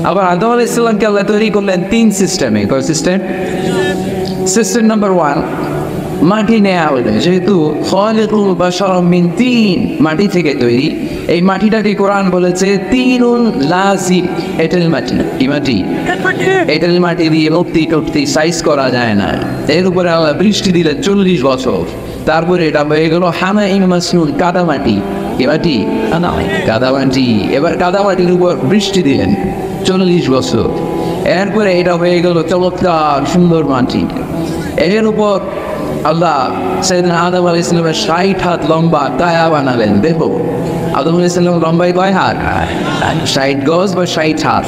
আবার আদম আলাইহিস সালামকে আল্লাহ তৈরি করলেন 3 সিস্টেমে। কয় সিস্টেম? সিস্টেম নাম্বার 1, মাটি নেওয়া হলো, যেহেতু খালিকুল বাশার মিন তিন, মাটি থেকে তৈরি। এই মাটিটাকে কোরআন বলেছে তিনুন লাযিব, এঁটেল মাটি। কি মাটি? এঁটেল মাটি দিয়ে মূর্তি টুর্তি সাইজ করা যায় না। এর উপরে আল্লাহ বৃষ্টি দিলেন 40 বছর, তারপরে এটা হয়ে গেল হামাইম মাসনুন, কাদা মাটি। কি মাটি? কাদা মাটি। এবার কাদা মাটির উপর বৃষ্টি দিলেন 40 বছর, এরপরে এটা হয়ে গেল চমৎকার সুন্দর মাটি। এর উপর আল্লাহ সাইয়েদনা আদম আলাইহিস সালামের 60 হাত লম্বা কায়া বানালেন। দেখো আদম আলাইহিস সালাম লম্বাই কয় হাত? 60 গজ বা 60 হাত।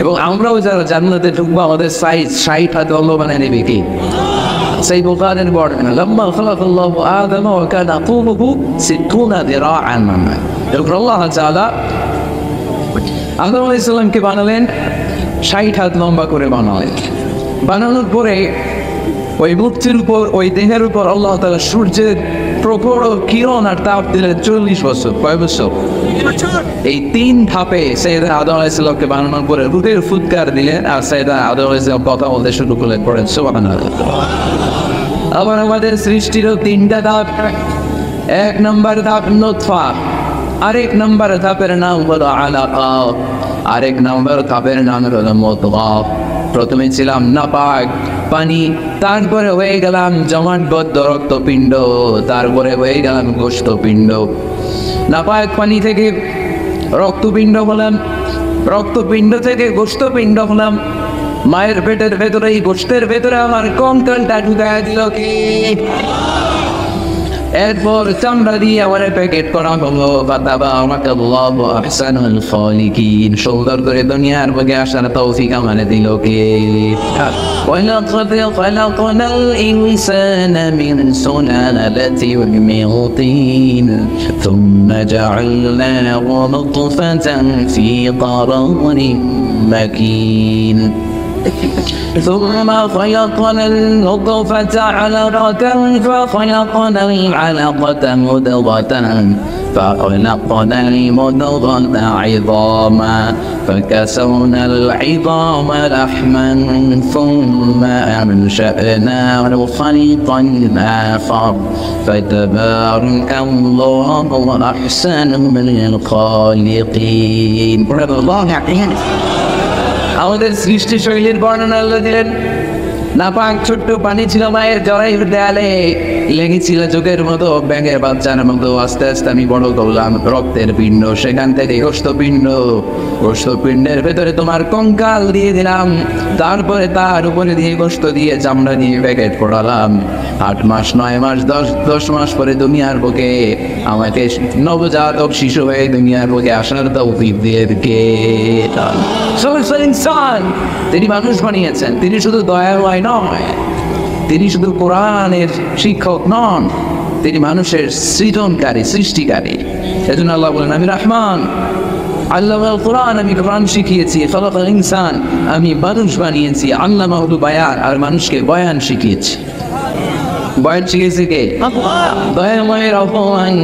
এবং আমরাও যারা জান্নাতে ঢুকবো আমাদের সাইজ 60 হাত লম্বা বানিয়ে নেবে কি? সেই বুখারীর বর্ণনা, লাম্মা খালাকাল্লাহু আদম ওয়া কানা তুলুহু 60 যিরাআন। এরপর আল্লাহ তাআলা আদম আলাইহিস সালামকে বানালেন 60 হাত লম্বা করে বানালেন। বানানোর পরে ওই মূর্তির উপর, ওই দেহের উপর আল্লাহ তাআলা সূর্যের প্রখর কিরণ আর তাপ দিলেন 40 বছর। কয় বছর? এই 3 ধাপে সাইয়েদনা আদম আলাইহিস সালামকে বানানোর পরে রূহের ফুৎকার দিলেন, আর সাইয়েদনা আদম আলাইহিস সালাম কথা বলতে শুরু করলেন। পড়েন সুবহানাল্লাহ। আবার আমাদের সৃষ্টিরও 3টা ধাপ। 1 নম্বর ধাপ নুতফা, আরেক নম্বর ধাপের নাম হলো আলাকা, আরেক নম্বর ধাপের নাম হলো মুদগা। প্রথমে ছিলাম নাপাক পানি, তারপরে হয়ে গেলাম জমাটবদ্ধ রক্তপিণ্ড, তারপরে হয়ে গেলাম গোশতপিণ্ড। নাপাক পানি থেকে রক্তপিণ্ড হলাম, রক্তপিণ্ড থেকে গোশতপিণ্ড হলাম। মায়ের পেটের ভেতরে, এই গোশতের ভেতরে আমার কঙ্কালটা ঢুকায় দিল কি? এরপর চামড়া দিয়ে আমার প্যাকেট করা হলো। ফাতাবারাকাল্লাহু আহসানুল খালিকিন, সুন্দর করে দুনিয়ার বুকে আসার তৌফিক আমারে দিল কে? ওয়ালাকাদ খালাকনাল ইনসানা মিন সুলালাতিন মিন তিন থুম্মা জাআলনাহু নুতফাতান ফি قرارٍ مكين ثم خلقنا النطفة علقة فخلقنا العلقة مضغة فخلقنا المضغة عظاما فكسونا العظام لحما ثم أنشأناه خلقا آخر فتبارك الله أحسن الخالقين. আমাদের সৃষ্টি শৈলীর বর্ণনা আল্লাহ দিলেন। নাপাক ছোট্ট পানি ছিল মায়ের জরায়ুর দেয়ালে, লেগেছিল চোখের মতো, ব্যাঙের বাচ্চার মতো। আস্তে আস্তে আমি বড় করলাম রক্তের পিণ্ড, সেখান থেকে গোশতপিণ্ড, গোশতপিণ্ডের ভেতরে তোমার কঙ্কাল দিয়ে দিলাম, তারপরে তার উপরে দিয়ে গোশত দিয়ে চামড়া দিয়ে প্যাকেট পড়ালাম। 8 মাস 9 মাস 10 মাস পরে দুনিয়ার বুকে আমাকে নবজাতক শিশু হয়ে দুনিয়ার বুকে আসার তৌফিক দিয়ে কে? ইনসান। তিনি মানুষ বানিয়েছেন। তিনি শুধু দয়াময় নয়, তিনি শুধু কোরআনের শিক্ষক নন, তিনি মানুষের সৃজনকারী, সৃষ্টিকারী। এজন্য আল্লাহ বলেন, আমি রহমান, আল্লামাল কোরআন, আমি কোরআন শিখিয়েছি। খালাকাল ইনসান, আমি মানুষ বানিয়েছি। আল্লামাহুল বায়ান, আর মানুষকে বয়ান শিখিয়েছি। বয়ান শিখিয়েছে কে? দয়াময় রহমান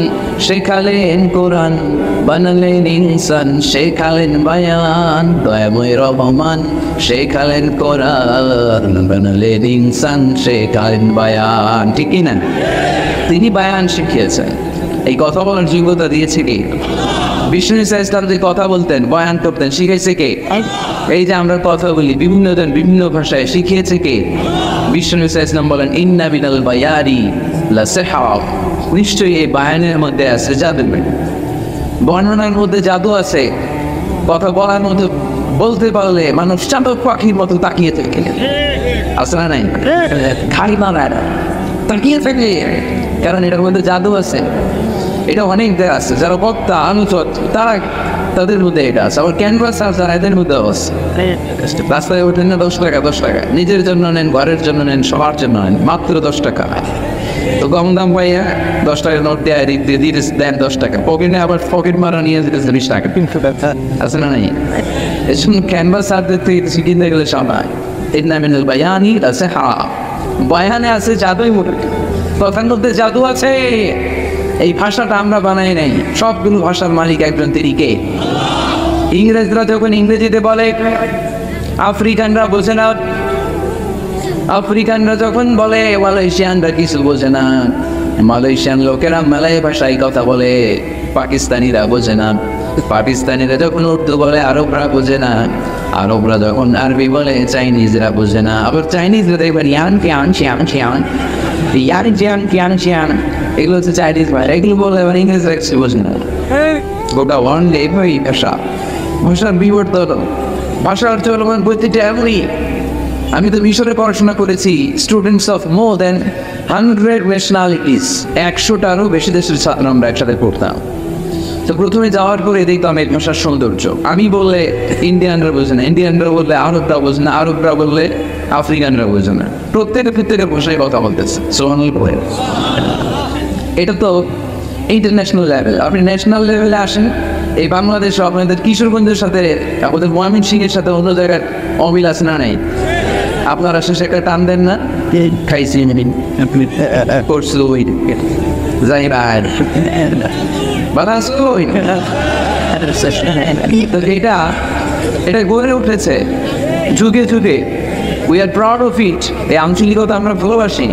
শেখালেন কোরআন, বানালেন ইনসান, শেখালেন বায়ান। দয়াময় রহমান শেখালেন কোরআন, বানালেন ইনসান, শেখালেন বায়ান। ঠিক কি না? তিনি বায়ান শিখিয়েছেন। এই কথা বলার যোগ্যতা দিয়েছে কে? বিষ্ণু ইসলাম যে কথা বলতেন, বয়ান করতেন, শিখাইছে কে? এই যে আমরা কথা বলি বিভিন্ন জন বিভিন্ন ভাষায়, শিখিয়েছে কে? বিষ্ণু ইসলাম বলেন, ইন্না মিনাল বায়ানি লাসিহরা, নিশ্চয়ই এই বায়ানের মধ্যে আছে জাদু, বর্ণনার মধ্যে জাদু আছে। কথা বলার মধ্যে বলতে পারলে মানুষ চাতক পাখির মতো তাকিয়ে থাকে, আছে না নাই? খাই মারা তাকিয়ে থাকে, কারণ এটার মধ্যে জাদু আছে। এটা অনেক দেয় আছে, যারা বক্তা আনুচত তারা, তাদের মধ্যে এটা আছে। আবার ক্যানভাস আছে, এদের মধ্যে আছে। রাস্তায় ওঠেন না 10 টাকা 10 টাকা, নিজের জন্য নেন, ঘরের জন্য নেন, সবার জন্য নেন, মাত্র 10 টাকা। তো কম দাম পাইয়া 10 টাকা নোট দিয়ে দেন 10 টাকা, পকেটে আবার পকেট মারা নিয়ে যেতেছে 20 টাকা। আছে না নাই? এই জন্য ক্যানভাস হাতে কিনতে গেলে সবাই ইন্না মিনাল বায়ানি লাসিহরা, বয়ানে আছে জাদুই মোটে, কথার মধ্যে জাদু আছে। এই ভাষাটা আমরা বানাই নাই, সবগুলো ভাষার মালিক একজন, তিনি কে? ইংরেজরা যখন ইংরেজিতে বলে আফ্রিকানরা বোঝে না, আফ্রিকানরা যখন বলে মালয়েশিয়ানরা কিছু বোঝে না, মালয়েশিয়ান লোকেরা মালয় ভাষায় কথা বলে, পাকিস্তানিরা বোঝে না, পাকিস্তানিরা যখন উর্দু বলে আরবরা বোঝে না, আরবরা যখন আরবি বলে চাইনিজরা বোঝে না, আবার চাইনিজরা দেখবেন ইয়ান কিয়ান শিয়ান শিয়ান ইয়ান জিয়ান কিয়ান শিয়ান, এগুলো হচ্ছে চাইনিজ ভাষা, এগুলো বলে এবার ইংরেজরা কিছু বোঝে না। গোটা ওয়ান ডে এই ভাষা, ভাষার বিবর্তন, ভাষার চলমান প্রতিটা এমনই। আমি তো মিশরে পড়াশোনা করেছি, students of more than 100 nationalities, 100টারও বেশি দেশের ছাত্র আমরা একসাথে পড়তাম। তো প্রথমে যাওয়ার পরে দেখতাম এই ভাষার সৌন্দর্য। আমি বললে ইন্ডিয়ানরা বোঝে না, ইন্ডিয়ানরা বললে আরবরা বোঝে না, আরবরা বললে আফ্রিকানরা বোঝে না, প্রত্যেকের ভাষায় কথা বলতেছে। এটা তো ইন্টারন্যাশনাল লেভেল। আপনি ন্যাশনাল লেভেলে আসেন, এই বাংলাদেশ আপনাদের কিশোরগঞ্জের সাথে, আমাদের ময়মনসিংহের সাথে অন্য জায়গার অমিল আছে না নাই? আপনারা শেষে একটা টান দেন না, খাইছি করছো যাই বাইর এটা গড়ে উঠেছে যুগে যুগে। We are proud of it. এই আঞ্চলিকতা আমরা ভালোবাসি,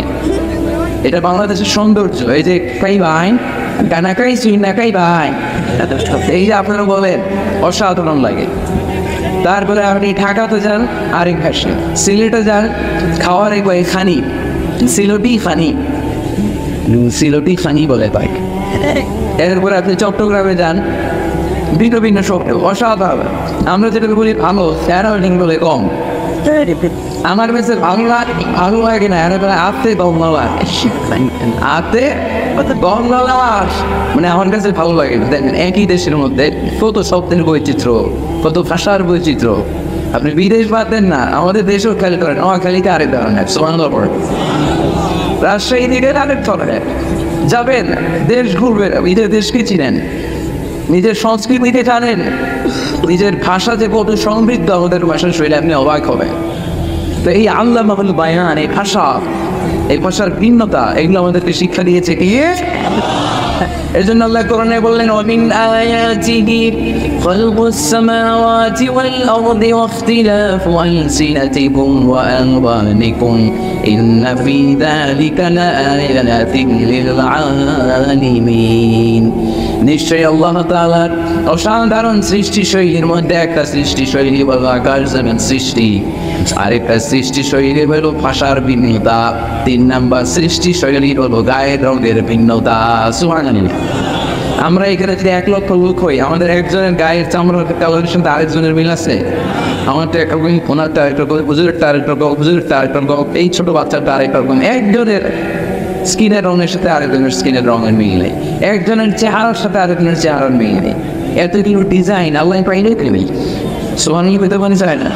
এটা বাংলাদেশের সৌন্দর্য। এই যে কাই ভাই কানাকাই সুই নাকাই ভাই, এই যে আপনারা বলেন অসাধারণ লাগে। তারপরে আপনি ঢাকাতে যান আরেক ভাষা, সিলেটে যান খাওয়ার এক খানি, সিলটি খানি, সিলটি খানি বলে ভাই। এরপরে আপনি চট্টগ্রামে যান, ভিন্ন ভিন্ন শব্দ অসাধারণ। আমরা যেটা বলি ভালো, স্যারাউন্ডিং বলে কম। আমার কাছে ভালো লাগে না, এরপরে আতে গঙ্গলা আতে গঙ্গলা, মানে আমার কাছে ভালো লাগে না। দেখেন একই দেশের মধ্যে কত শব্দের বৈচিত্র্য, কত ভাষার বৈচিত্র্য। আপনি বিদেশ বাদ দেন না, আমাদের দেশেও খেয়াল করেন, নোয়াখালীতে আরেক ধরনের, রাজশাহী দিকে আরেক ধরনের। যাবেন দেশ ঘুরবেন, নিজের দেশকে চিনেন, নিজের সংস্কৃতিকে জানেন, নিজের ভাষা যে কত সমৃদ্ধ আমাদের ভাষা শৈলী, আপনি অবাক হবেন। তো এই আল্লামাহুল বায়ান, এই ভাষা, এই ভাষার ভিন্নতা, এগুলো আমাদেরকে শিক্ষা দিয়েছে কি? এর জন্য আল্লাহ কোরআনে বললেন ওয়ামিন আয়াতিহি খালকুস সামাওয়াতি ওয়াল আরদি ওয়াখতিলাফু আলসিনাতিকুম ওয়া আলওয়ানিকুম ইন্না ফি যালিকা লাআয়াতিন লিল আলিমিন। নিশ্চয়ই আল্লাহ তাআলার অসাধারণ সৃষ্টি শৈলীর মধ্যে একটা সৃষ্টি শৈলী হলো আকাশ জমিন সৃষ্টি, আরেকটা সৃষ্টি শৈলী হলো ভাষার ভিন্নতা, 3 নাম্বার সৃষ্টি শৈলী হলো গায়ের রঙের ভিন্নতা। সুবহানাল্লাহ। আমরা এখানে যদি 1 লক্ষ লোক হই, আমাদের একজনের গায়ের চামড়ার কালারের সাথে আরেকজনের মিল আছে? আমারটা একরকম, ওনারটা আরেকরকম, হুজুরেরটা আরেকরকম, হুজুরেরটা আরেকরকম, এই ছোট বাচ্চাটা আরেকরকম। একজনের স্কিনের রঙের সাথে আরেকজনের স্কিনের রঙের মিল নেই, একজনের চেহারার সাথে আরেকজনের চেহারার মিল নেই। এতগুলো ডিজাইন আল্লাহ পাইলে নেই। সুবহানাল্লাহ পেতে পারি চায় না।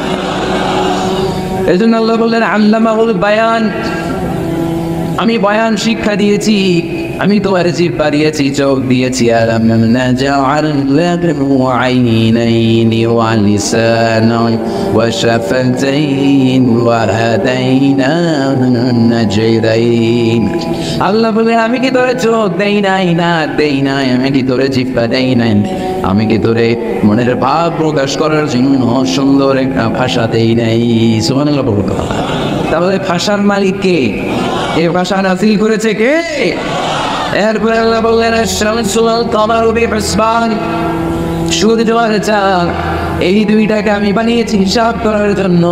এই জন্য আল্লাহ বললেন আল্লামাহুল বায়ান, আমি বয়ান শিক্ষা দিয়েছি, আমি তোমার জিহ্বা দিয়েছি, চোখ দিয়েছি। আলাম নাজআল লাহু আইনাইনি ওয়া লিসানান ওয়া শাফাতাইন ওয়া হাদাইনাহু নাজদাইন। আল্লাহ বলে আমি কি তোরে চোখ দেই নাই? না দেই নাই। আমি কি তোরে জিহ্বা দেই নাই? আমি কি তোরে মনের ভাব প্রকাশ করার জন্য সুন্দর একটা ভাষা দেই নাই? সুবহানাল্লাহ। তাহলে ভাষার মালিক কে? এই ভাষা নাযিল করেছে কে? এরপরে আল্লাহ বললেন আশ-শামসু ওয়াল কামারু বিহিসবান, সূর্য আর চাঁদ, এই দুইটাকে আমি বানিয়েছি হিসাব করার জন্য।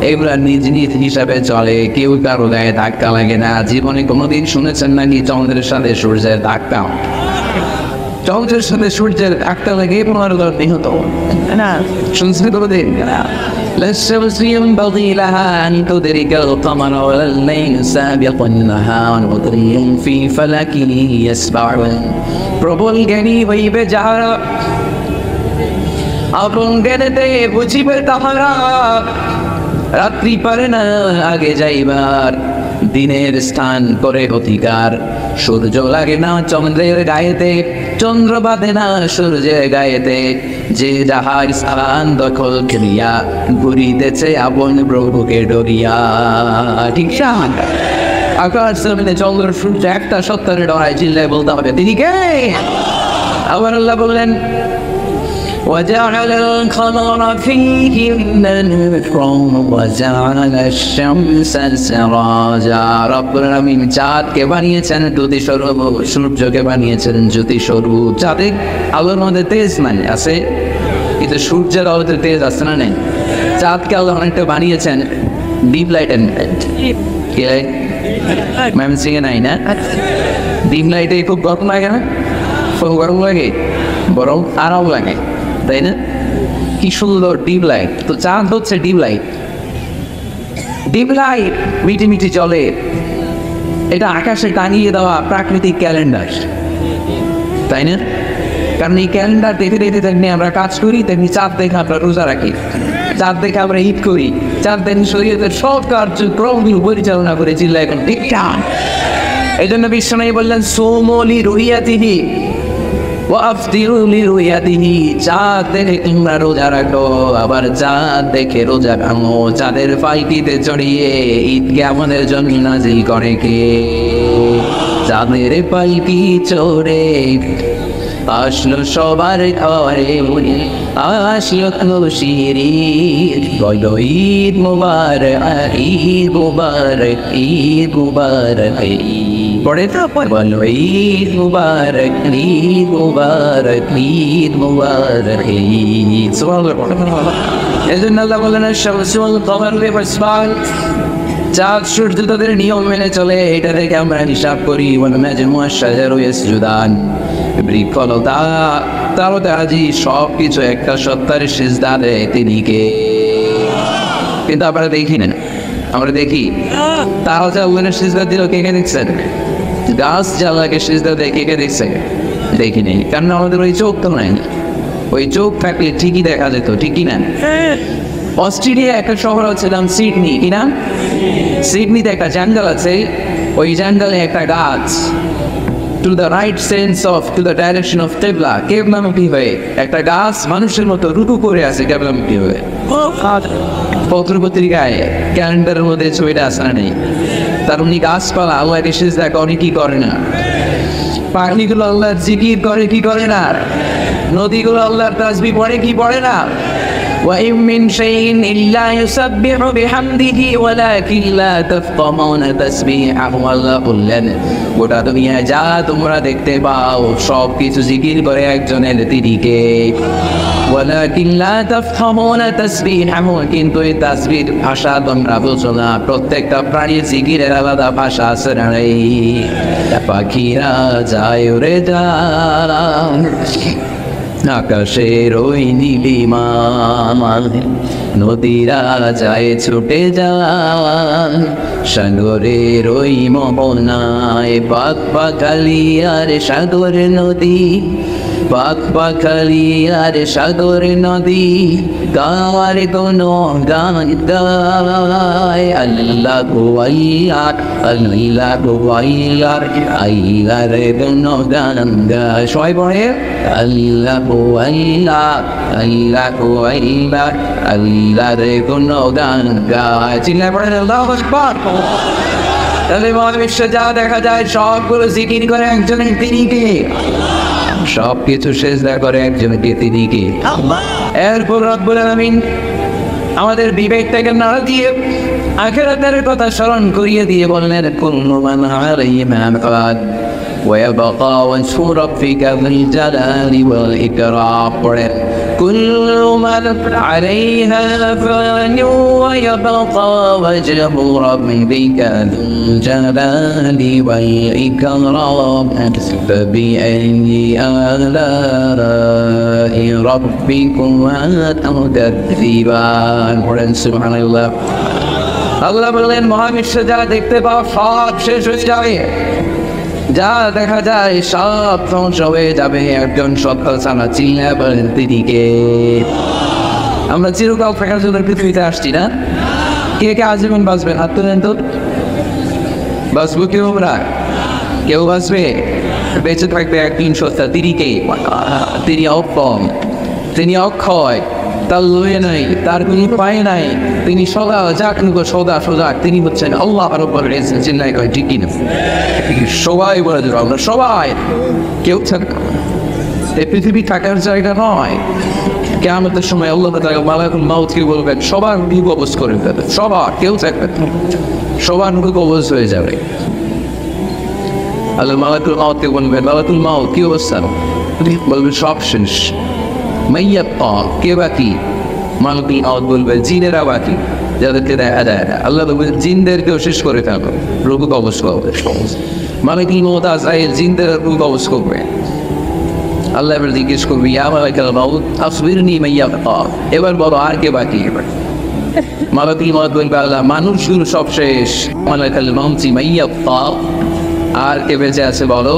এগুলা নিজ নিজ হিসাবে চলে, কেউ কারো গায়ে ধাক্কা লাগে না। জীবনে কোনোদিন শুনেছেন নাকি চন্দ্রের সাথে সূর্যের ধাক্কা? চন্দ্রের সাথে সূর্যের ধাক্কা লাগে 15 নিহত না, শুনছেন কোনোদিন? لا الشمس ينبغي لها أن تدرك القمر ولا الليل سابق النهار وكل في فلك يسبحون। প্রবল জ্ঞানী হইবে যাহারা, আপন জ্ঞানেতে বুঝিবে তাহারা। রাত্রি পারে না আগে যাইবার, দিনের স্থান করে অধিকার। সূর্য লাগে না চন্দ্রের গায়েতে, চন্দ্র বাঁধে না সূর্যের গায়েতে। যে যাহার স্থান দখল করিয়া ঘুরিতেছে আপন প্রভুকে ডরিয়া। ঠিক আছে? আকাশ জমিনে চন্দ্র সূর্য একটা সত্তরের ডরায় চিল্লায় বলতে হবে তিনি কে? আবার আল্লাহ বললেন وجعل القمر فيهن نورا وجعل الشمس سراجا রব্বুল আলামিন চাঁদকে বানিয়েছেন জ্যোতি স্বরূপ, সূর্যকে বানিয়েছেন জ্যোতি স্বরূপ। চাঁদে আলোর মধ্যে তেজ নাই আছে, কিন্তু সূর্যের আলোতে তেজ আছে না নেই? চাঁদকে আল্লাহ অনেকটা বানিয়েছেন ডিপ লাইট এন্ড ম্যাম সিংয়ে নাই না? ডিম লাইটে খুব গরম লাগে না? খুব গরম লাগে, বরং আরাম লাগে, তাই না? কি সুন্দর ডিপ লাইট। তো চাঁদ হচ্ছে ডিপ লাইট। ডিপ লাইট মিটি মিটি জলে, এটা আকাশে টাঙিয়ে দেওয়া প্রাকৃতিক ক্যালেন্ডার, তাই না? কারণ এই ক্যালেন্ডার দেখে দেখে তেমনি আমরা কাজ করি, তেমনি চাঁদ দেখে আমরা রোজা রাখি, চাঁদ দেখে আমরা ঈদ করি, চাঁদ দেখে শরীয়তের সব কার্যক্রমগুলো পরিচালনা করে চিল্লা এখন ঠিকঠাক। এই জন্য বিশ্বনবী বললেন সোমলি রুইয়াতিহি ওয়াফতিরু লিরুইয়াতিহি, চাঁদ দেখে তোমরা রোজা রাখো, আবার চাঁদ দেখে রোজা ভাঙো। চাঁদের পালকিতে চড়িয়ে ঈদকে আমাদের জন্য নাজিল করে কে? চাঁদের পালকি চড়ে আসলো সবার ঘরে, আসলো খুশির ঈদ, বলো ঈদ মুবারক, ঈদ মুবারক, ঈদ মুবারক। পড়ে তো বলো ঈদ মুবারক, ঈদ মুবারক, ঈদ মুবারক, ঈদ। সুবহানাল্লাহ। এজন্য আল্লাহ বলেন শামসুল কমর বিহিসবান, চাঁদ সূর্য তাদের নিয়ম মেনে চলে, এটা থেকে আমরা হিসাব করি। বৃক্ষলতা তারও আজি সব কিছু একটা সত্তার সিজদা দেয়, তিনি কে? কিন্তু আমরা দেখি না, আমরা দেখি তারাও যে আল্লাহর সিজদা দিল, কে কে দেখছেন? গাছ জ্বালাকে সিজদা দেয়, কে কে দেখছে? দেখি নেই, কারণ আমাদের ওই চোখ তো নাই। ওই চোখ থাকলে ঠিকই দেখা যেত, ঠিকই না? অস্ট্রেলিয়া একটা শহর আছে নাম সিডনি, কি নাম? সিডনিতে একটা জঙ্গল আছে, ওই জঙ্গলে একটা গাছ to the right sense of to the direction of কেবলা, কেবলামুখী হয়ে একটা গাছ মানুষের মতো রুকু করে আছে কেবলামুখী হয়ে। পত্র পত্রিকায় ক্যালেন্ডারের মধ্যে ছবিটা আসা নেই। তার উনি গাছপালা আল্লাহকে সিজদা করে কি করে না? পাখিগুলো আল্লাহর জিকির করে কি করে না? নদীগুলো আল্লাহর তাসবিহ পড়ে কি পড়ে না? وإن من شيء إلا يسبح بحمده ولكن لا تفقهون تسبيحه। আল্লাহ বললেন গোটা দুনিয়া যা তোমরা দেখতে পাও সব কিছু জিকির করে একজনের, তিনি কে? ولكن لا تفقهون تسبيحه, কিন্তু এই তাসবিহর ভাষা তোমরা বুঝো না। প্রত্যেকটা প্রাণীর জিকিরের আলাদা ভাষা আছে না? পাখিরা যায় উড়ে যায় আকাশের ওই নীলিমায়, নদীরা যায় ছুটে যায় সাগরের ওই মোহনায়। পাক পাখালি আর সাগর নদী, পাক পাখালি আর সাগর নদী, গাওয়ার কোনো গান গায় আল্লাহু আল্লাহ, আল্লাহু আল্লাহ, আল্লাহর কোনো গান গায়। সবাই বলে আল্লাহু আল্লাহ, আল্লাহু আল্লাহ, আল্লাহর কোনো গান গায়। চিল্লায় পড়েন আল্লাহু আকবার। তাহলে মহাবিশ্বে যা দেখা যায় সবগুলো জিকির করে একজনের, তিনি কে? সব কিছু সিজদা করে একজনকে, তিনি কে? এরপর রব্বুল আলামিন আমাদের বিবেকটাকে নাড়া দিয়ে আখিরাতের কথা স্মরণ করিয়ে দিয়ে বললেন কুল্লু মান আলাইহা ফান ويبقى وجه ربك ذو الجلال والإكرام. كل من عليها فان ويبقى وجه ربك ذو الجلال والإكرام. فبأي آلاء ربكما تكذبان. سبحان الله. আল্লাহ বললেন মহাবিশ্বে যা দেখতে পাও সব শেষ হয়ে যাবে, যা দেখা যায় সব ধ্বংস হয়ে যাবে, একজন সত্য ছাড়া। চিল্লা বলেন তিনি কে? আমরা চিরকাল থাকার জন্য পৃথিবীতে আসছি না? কে কে আজীবন বাঁচবেন? হাত তুলেন তো। বাঁচবো কেউ? আমরা কেউ বাঁচবে? বেঁচে থাকবে একদিন সত্তা, তিনি কে? তিনি অক্ষম, তিনি অক্ষয়, তার লয়ে নাই, তার কোনো পায়ে নাই, তিনি সদা যাক সদা সজাগ, তিনি হচ্ছেন আল্লাহ রাব্বুল ইজ্জত। চিল্লাই কয় ঠিক কিনা? সবাই বলে দেবো আমরা, সবাই, কেউ থাকবে এই পৃথিবী থাকার জায়গা নয়। কিয়ামতের সময় আল্লাহ তাআলা মালাকুল মাউতকে বলবেন সবার রূহ কবজ করে দেবে, সবার, কেউ থাকবে না, সবার রূহ কবজ হয়ে যাবে। আল্লাহ মালাকুল মাউতকে বলবেন মালাকুল মাউত কি অবস্থা? বলবে সব শেষ। মাইয়াত্তা, কে বাকি? মালাকুল মাউত বলবে জিনেরা বাকি, যাদেরকে দেখা যায় না। আল্লাহ বলবেন জিনদেরকেও শেষ করে ফেলো, রূহ কবজ করবে। মালাকুল মাউত আজরাইল জিনদের রূহ কবজ করবে। আল্লাহ এবার জিজ্ঞেস করবে ইয়া মালাকুল মাউত আসবিরনি মাইয়াত্তা, এবার বলো আর কে বাকি? এবার মালাকুল মাউত বলবে আল্লাহ মানুষগুলো সব শেষ। মালাকুল মাউত মাইয়াত্তা, আর কে বেঁচে আছে বলো?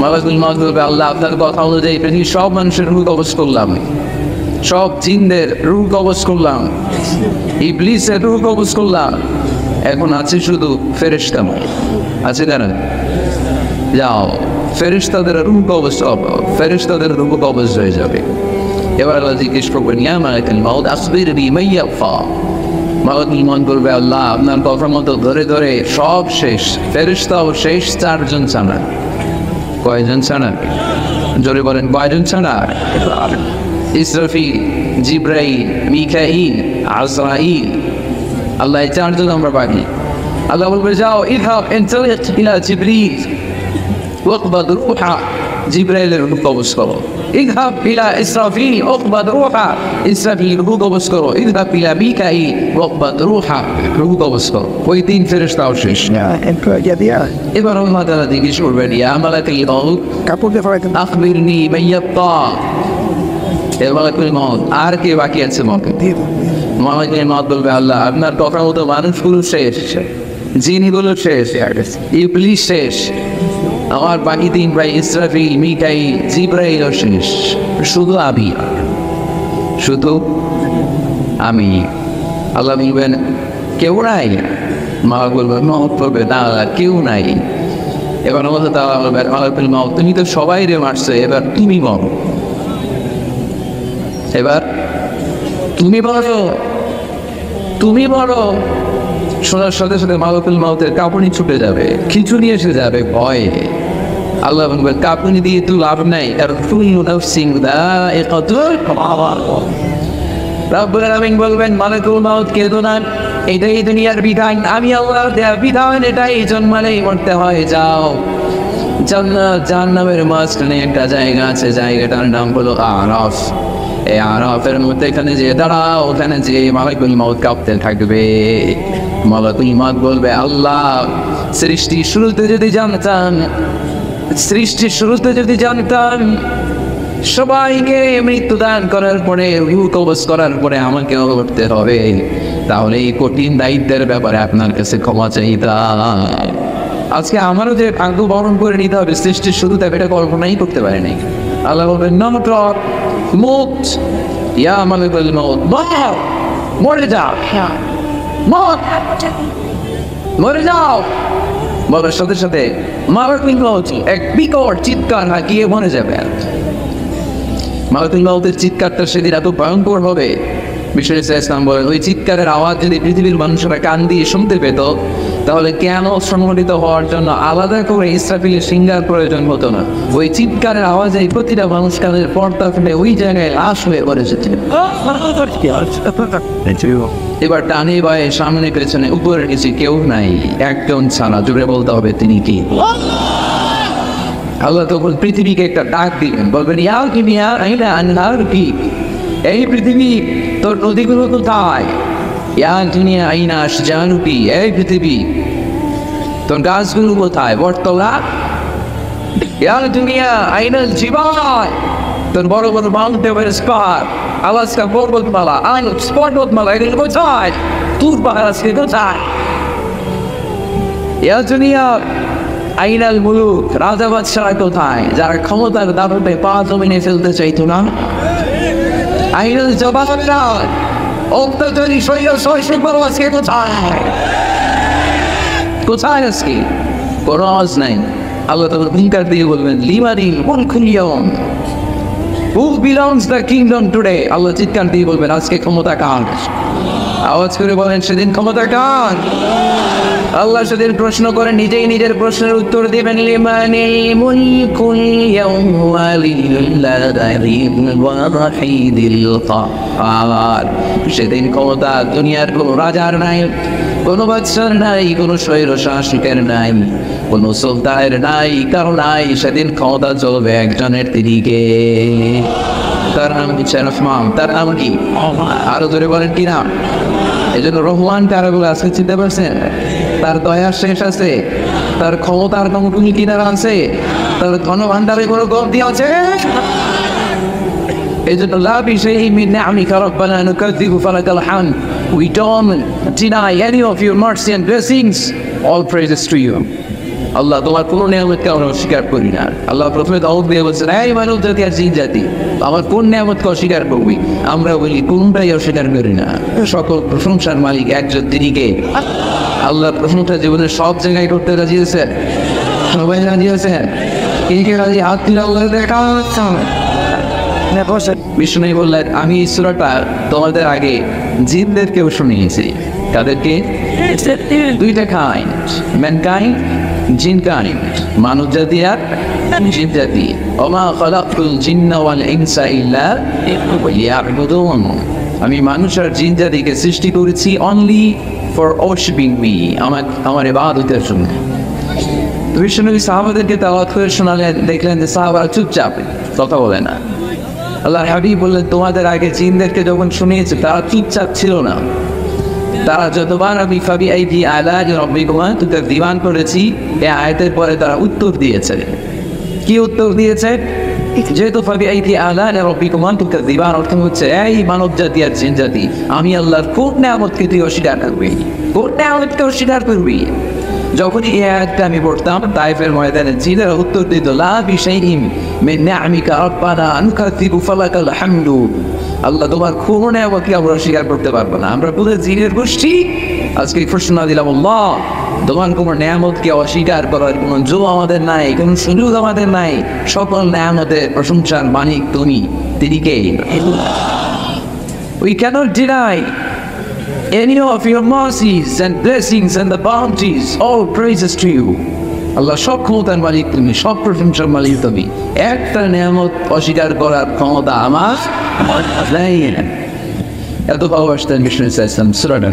মালাকুল মাউত বলবে আল্লাহ আপনার কথা অনুযায়ী পৃথিবীর সব মানুষের রূহ কবজ করলাম, সব জিনদের রূহ কবজ করলাম, ইবলিসের রূহ কবজ করলাম, এখন আছে শুধু ফেরেশতা আছে না? যাও ফেরেশতাদের রূহ কবজ, ফেরেশতাদের রূহ কবজ হয়ে যাবে। এবার আল্লাহ জিজ্ঞেস করবেন ইয়া মালাকুল মাউত আসবিরনি মাইয়াত্তা। মালাকুল মাউত বলবে আল্লাহ আপনার কথা মতো ধরে ধরে সব শেষ, ফেরেশতাও শেষ, চারজন ছাড়া। কয়জন ছাড়া? জোরে বলেন কয়জন ছাড়া? ইসরাফিল, জিবরাইল, মিকাইল, আজরাইল, আল্লাহ এই চারজন আমরা বাকি। আল্লাহ বলবে যাও ইযহাব ইনতালিক ইলা জিবরিল ওয়াকবাদ রূহা, জিবরাইলের রূহ কবজ করো। ইযহাব ইলা ইসরাফিল ওয়াকবাদ রূহা, ইসরাফিল রূহ কবজ করো। ইযহাব ইলা মিকাইল ওয়াকবাদ রূহা, রূহ কবজ করো। ওই তিন ফেরেশতাও শেষ। এবার আল্লাহ তাআলা জিজ্ঞেস করবেন ইয়া মালাকুল মাউত আখবিরনি মাইয়াত্তা। এর মালাকুল মাউত আর কে বাকি আছে? মালাকুল মাউত বলবে আল্লাহ আপনার কথা মতো মানুষগুলো শেষ, জিনগুলো শেষ, ইবলিস শেষ, আমার বাকি তিন ভাই ইসরাফিল, মিকাইল, জিবরাইল শেষ, শুধু আমি, শুধু আমি। আল্লাহ বলবেন কেউ নাই? মালাক বলবেন মাউত বলবে না কেউ নাই। এবার আমাদের তাআলা বলবেন মালাকুল মাউত তুমি তো সবাই রে মারছো, এবার তুমি মরো, এবার তুমি বলো, তুমি বলো। শোনার সাথে সাথে মালাকুল মাউতের কাঁপুনি ছুটে যাবে, খিচুড়ি এসে যাবে ভয়ে। আল্লাহ বলবেন কাঁপুনি দিয়ে তো লাভ নাই, আর কুল্লু নাফসিন যায়িকাতুল মাউত। রব্বুল আলামিন বলবেন মালাকুল মাউত কেঁদো না, এটাই দুনিয়ার বিধান, আমি আল্লাহর দেয়া বিধান, এটাই জন্মালেই মরতে হয়। যাও জান্নাত জাহান্নামের মাঝখানে একটা জায়গা আছে, জায়গাটার নাম হলো আরাফ। এই আরাফের মধ্যে এখানে যে দাঁড়াও, ওখানে যে মালাকুল মাউত কাঁপতে থাকবে। মালাকুল মাউত বলবে আল্লাহ সৃষ্টির শুরুতে যদি জানতাম, সৃষ্টির শুরুতে যদি জানতাম সবাইকে মৃত্যুদান করার পরে, রূহ কবজ করার পরে আমাকেও করতে হবে, তাহলে এই কঠিন দায়িত্বের ব্যাপারে আপনার কাছে ক্ষমা চাইতাম। আজকে আমারও যে ভাগ্য বরণ করে নিতে হবে সৃষ্টির শুরুতে, এটা কল্পনাই করতে পারিনি। আল্লাহ বলবেন নট মুত ইয়া মালাকুল মাউত, মরে যাও, মরে যাও। বলার সাথে সাথে মালাকুল মাউত এক বিকট চিৎকার হাঁকিয়ে মরে যাবে। মালাকুল মাউতের চিৎকারটা সেদিন এত ভয়ঙ্কর হবে, বিষ্ণু ইসলাম বলেন ওই চিৎকারের আওয়াজ যদি পৃথিবীর মানুষেরা কান দিয়ে শুনতে পেত, তাহলে কেন সংগঠিত হওয়ার জন্য আলাদা করে ইসরাফিলের সিঙ্গার প্রয়োজন হতো না। ওই চিৎকারের আওয়াজে প্রতিটা মানুষ কানের পর্দা ফেলে ওই জায়গায় লাশ হয়ে পড়ে যেত। এবার ডানে বায়ে সামনে পেছনে উপরে নিচে কেউ নাই, একজন ছাড়া। জুড়ে বলতে হবে তিনি কি? আল্লাহ তখন পৃথিবীকে একটা ডাক দিবেন, বলবেন ইয়া দুনিয়া আইনা আনহার কি, এই পৃথিবী তোর নদীগুলো কোথায়? ইয়া দুনিয়া আইনা আশজারু কি, এই পৃথিবী তোর গাছগুলো কোথায়? বটতলা। ইয়া দুনিয়া আইনা জিবাল, তোর বড় বড় মাউন্ট এভারেস্ট পাহাড়, আলাস্কা পর্বতমালা, আইলস পর্বতমালা, এগুলো কোথায়? তোর পাহাড় আজকে কোথায়? ইয়া দুনিয়া আইনাল মুলুক, রাজা বাদশাহ কোথায়, যারা ক্ষমতার দাবিতে পা জমিনে ফেলতে চাইতো না? আইনাল জবাবরা, অত্যাচারী শৈল শৈশব আজকে কোথায়? কোথায় আজকে? কোনো আওয়াজ নাই। আল্লাহ তখন হুঙ্কার দিয়ে বলবেন লিমানিল মুলকুল ইয়াউম, who belongs the kingdom today? আল্লাহ চিৎকার দিয়ে বলবেন আজকে ক্ষমতা কার? আওয়াজ করে বলেন সেদিন ক্ষমতা কার? আল্লাহ সেদিন প্রশ্ন করে নিজেই নিজের প্রশ্নের উত্তর দিবেন, লিমানিল মুলকুল ইয়াওমা লিল্লাহিল ওয়াহিদিল কাহ্হার। সেদিন ক্ষমতা দুনিয়ার কোনো রাজার নাই, কোনো বাদশার নাই, কোনো স্বৈর শাসকের নাই, কোনো সুলতানের নাই, কারো নাই। সেদিন ক্ষমতা চলবে একজনের, তিনি কে? তার নাম হচ্ছে রহমান। তার নাম কি? আরো ধরে বলেন কি নাম? এই জন্য রহমান কারাগুলো আজকে চিনতে পারছেন? তার দয়ার শেষ আছে, তার ক্ষমতার কোনো কিনারা আছে, তার ধনভাণ্ডারে কোনো কমতি আছে? এই জন্য লাভি সেই মিন নিআমিকা রাব্বানা নুকাযযিবু ফালাকাল হামদ। We don't deny any of your mercy and blessings. All praises to you. আল্লাহ তোমার কোন নিয়ামতকে আমরা অস্বীকার করি না। আল্লাহ প্রথমে দাওয়াত দিয়ে বলছেন, এই মানব জাতি আর জিন জাতি, আমার কোন নিয়ামতকে অস্বীকার করবি? আমরা বলি কোনটাই অস্বীকার করি না। সকল প্রশংসার মালিক একজন, তিনি কে? আল্লাহ প্রশংসা জীবনের সব জায়গায় করতে রাজি আছেন? সবাই রাজি আছেন? কে রাজি? হাত তুলে আল্লাহ দেখা। বিষ্ণু বললেন, আমি এই সূরাটা তোমাদের আগে জিনদেরকেও শুনিয়েছি। তাদেরকে? দুইটা কাইন্ড, ম্যানকাইন্ড, জিন কাইন্ড, মানব জাতি আর জিন জাতি। ওমা খালাকতুল জিন্না ওয়াল ইনসা ইল্লা লিয়াবুদুন। আমি মানুষ আর জিন জাতিকে সৃষ্টি করেছি অনলি ফর ওয়ার্শিপিং মি, আমার ইবাদতের জন্য। বিষ্ণু সাহাবাদেরকে তেলাওয়াত করে শোনালেন, দেখলেন যে সাহাবারা চুপচাপ, কথা বলে না। আল্লাহ হাবিব বললেন, তোমাদের আগে জিনদেরকে যখন শুনিয়েছে তারা চুপচাপ ছিল না। তারা যতবার আমি ফাবি আইদি আলাজি রাব্বিকুমা তুকাযযিবান করেছি, এই আয়াতের পরে তারা উত্তর দিয়েছে। কি উত্তর দিয়েছে? যেহেতু ফাবি আইদি আলাজি রাব্বিকুমা তুকাযযিবান অর্থ হচ্ছে, এই মানব জাতি আর জিন জাতি, আমি আল্লাহর কোন নিয়ামতকে তুই অস্বীকার করবি? কোন নিয়ামতকে অস্বীকার করবি? যখন এই আয়াতটা আমি পড়তাম, তাইফের ময়দানে জিনেরা উত্তর দিত, লা বিশাইইন মিন নিআমিকা রাব্বানা নুকাযযিবু ফালাকাল হামদু। আল্লাহ তোমার কোন নিয়ামতকে আমরা অস্বীকার করতে পারবো না। আমরা পুরো জিনের গোষ্ঠী আজকে ঘোষণা দিলাম, আল্লাহ তোমার কোন নিয়ামতকে অস্বীকার করার কোন জো আমাদের নাই, কোন সুযোগ আমাদের নাই। সকল নিয়ামতের প্রশংসার মালিক তুমি, তিনি কে? We cannot deny any of your mercies and blessings and the bounties. All praises to you. আল্লাহ সব ক্ষমতার মালিক তুমি, সব প্রশংসার মালিক তুমি। একটা নিয়ামত অস্বীকার করার ক্ষমতা আমার নাই। এত ভালোবাসতেন বিষ্ণু ইসলাম সূরাটা।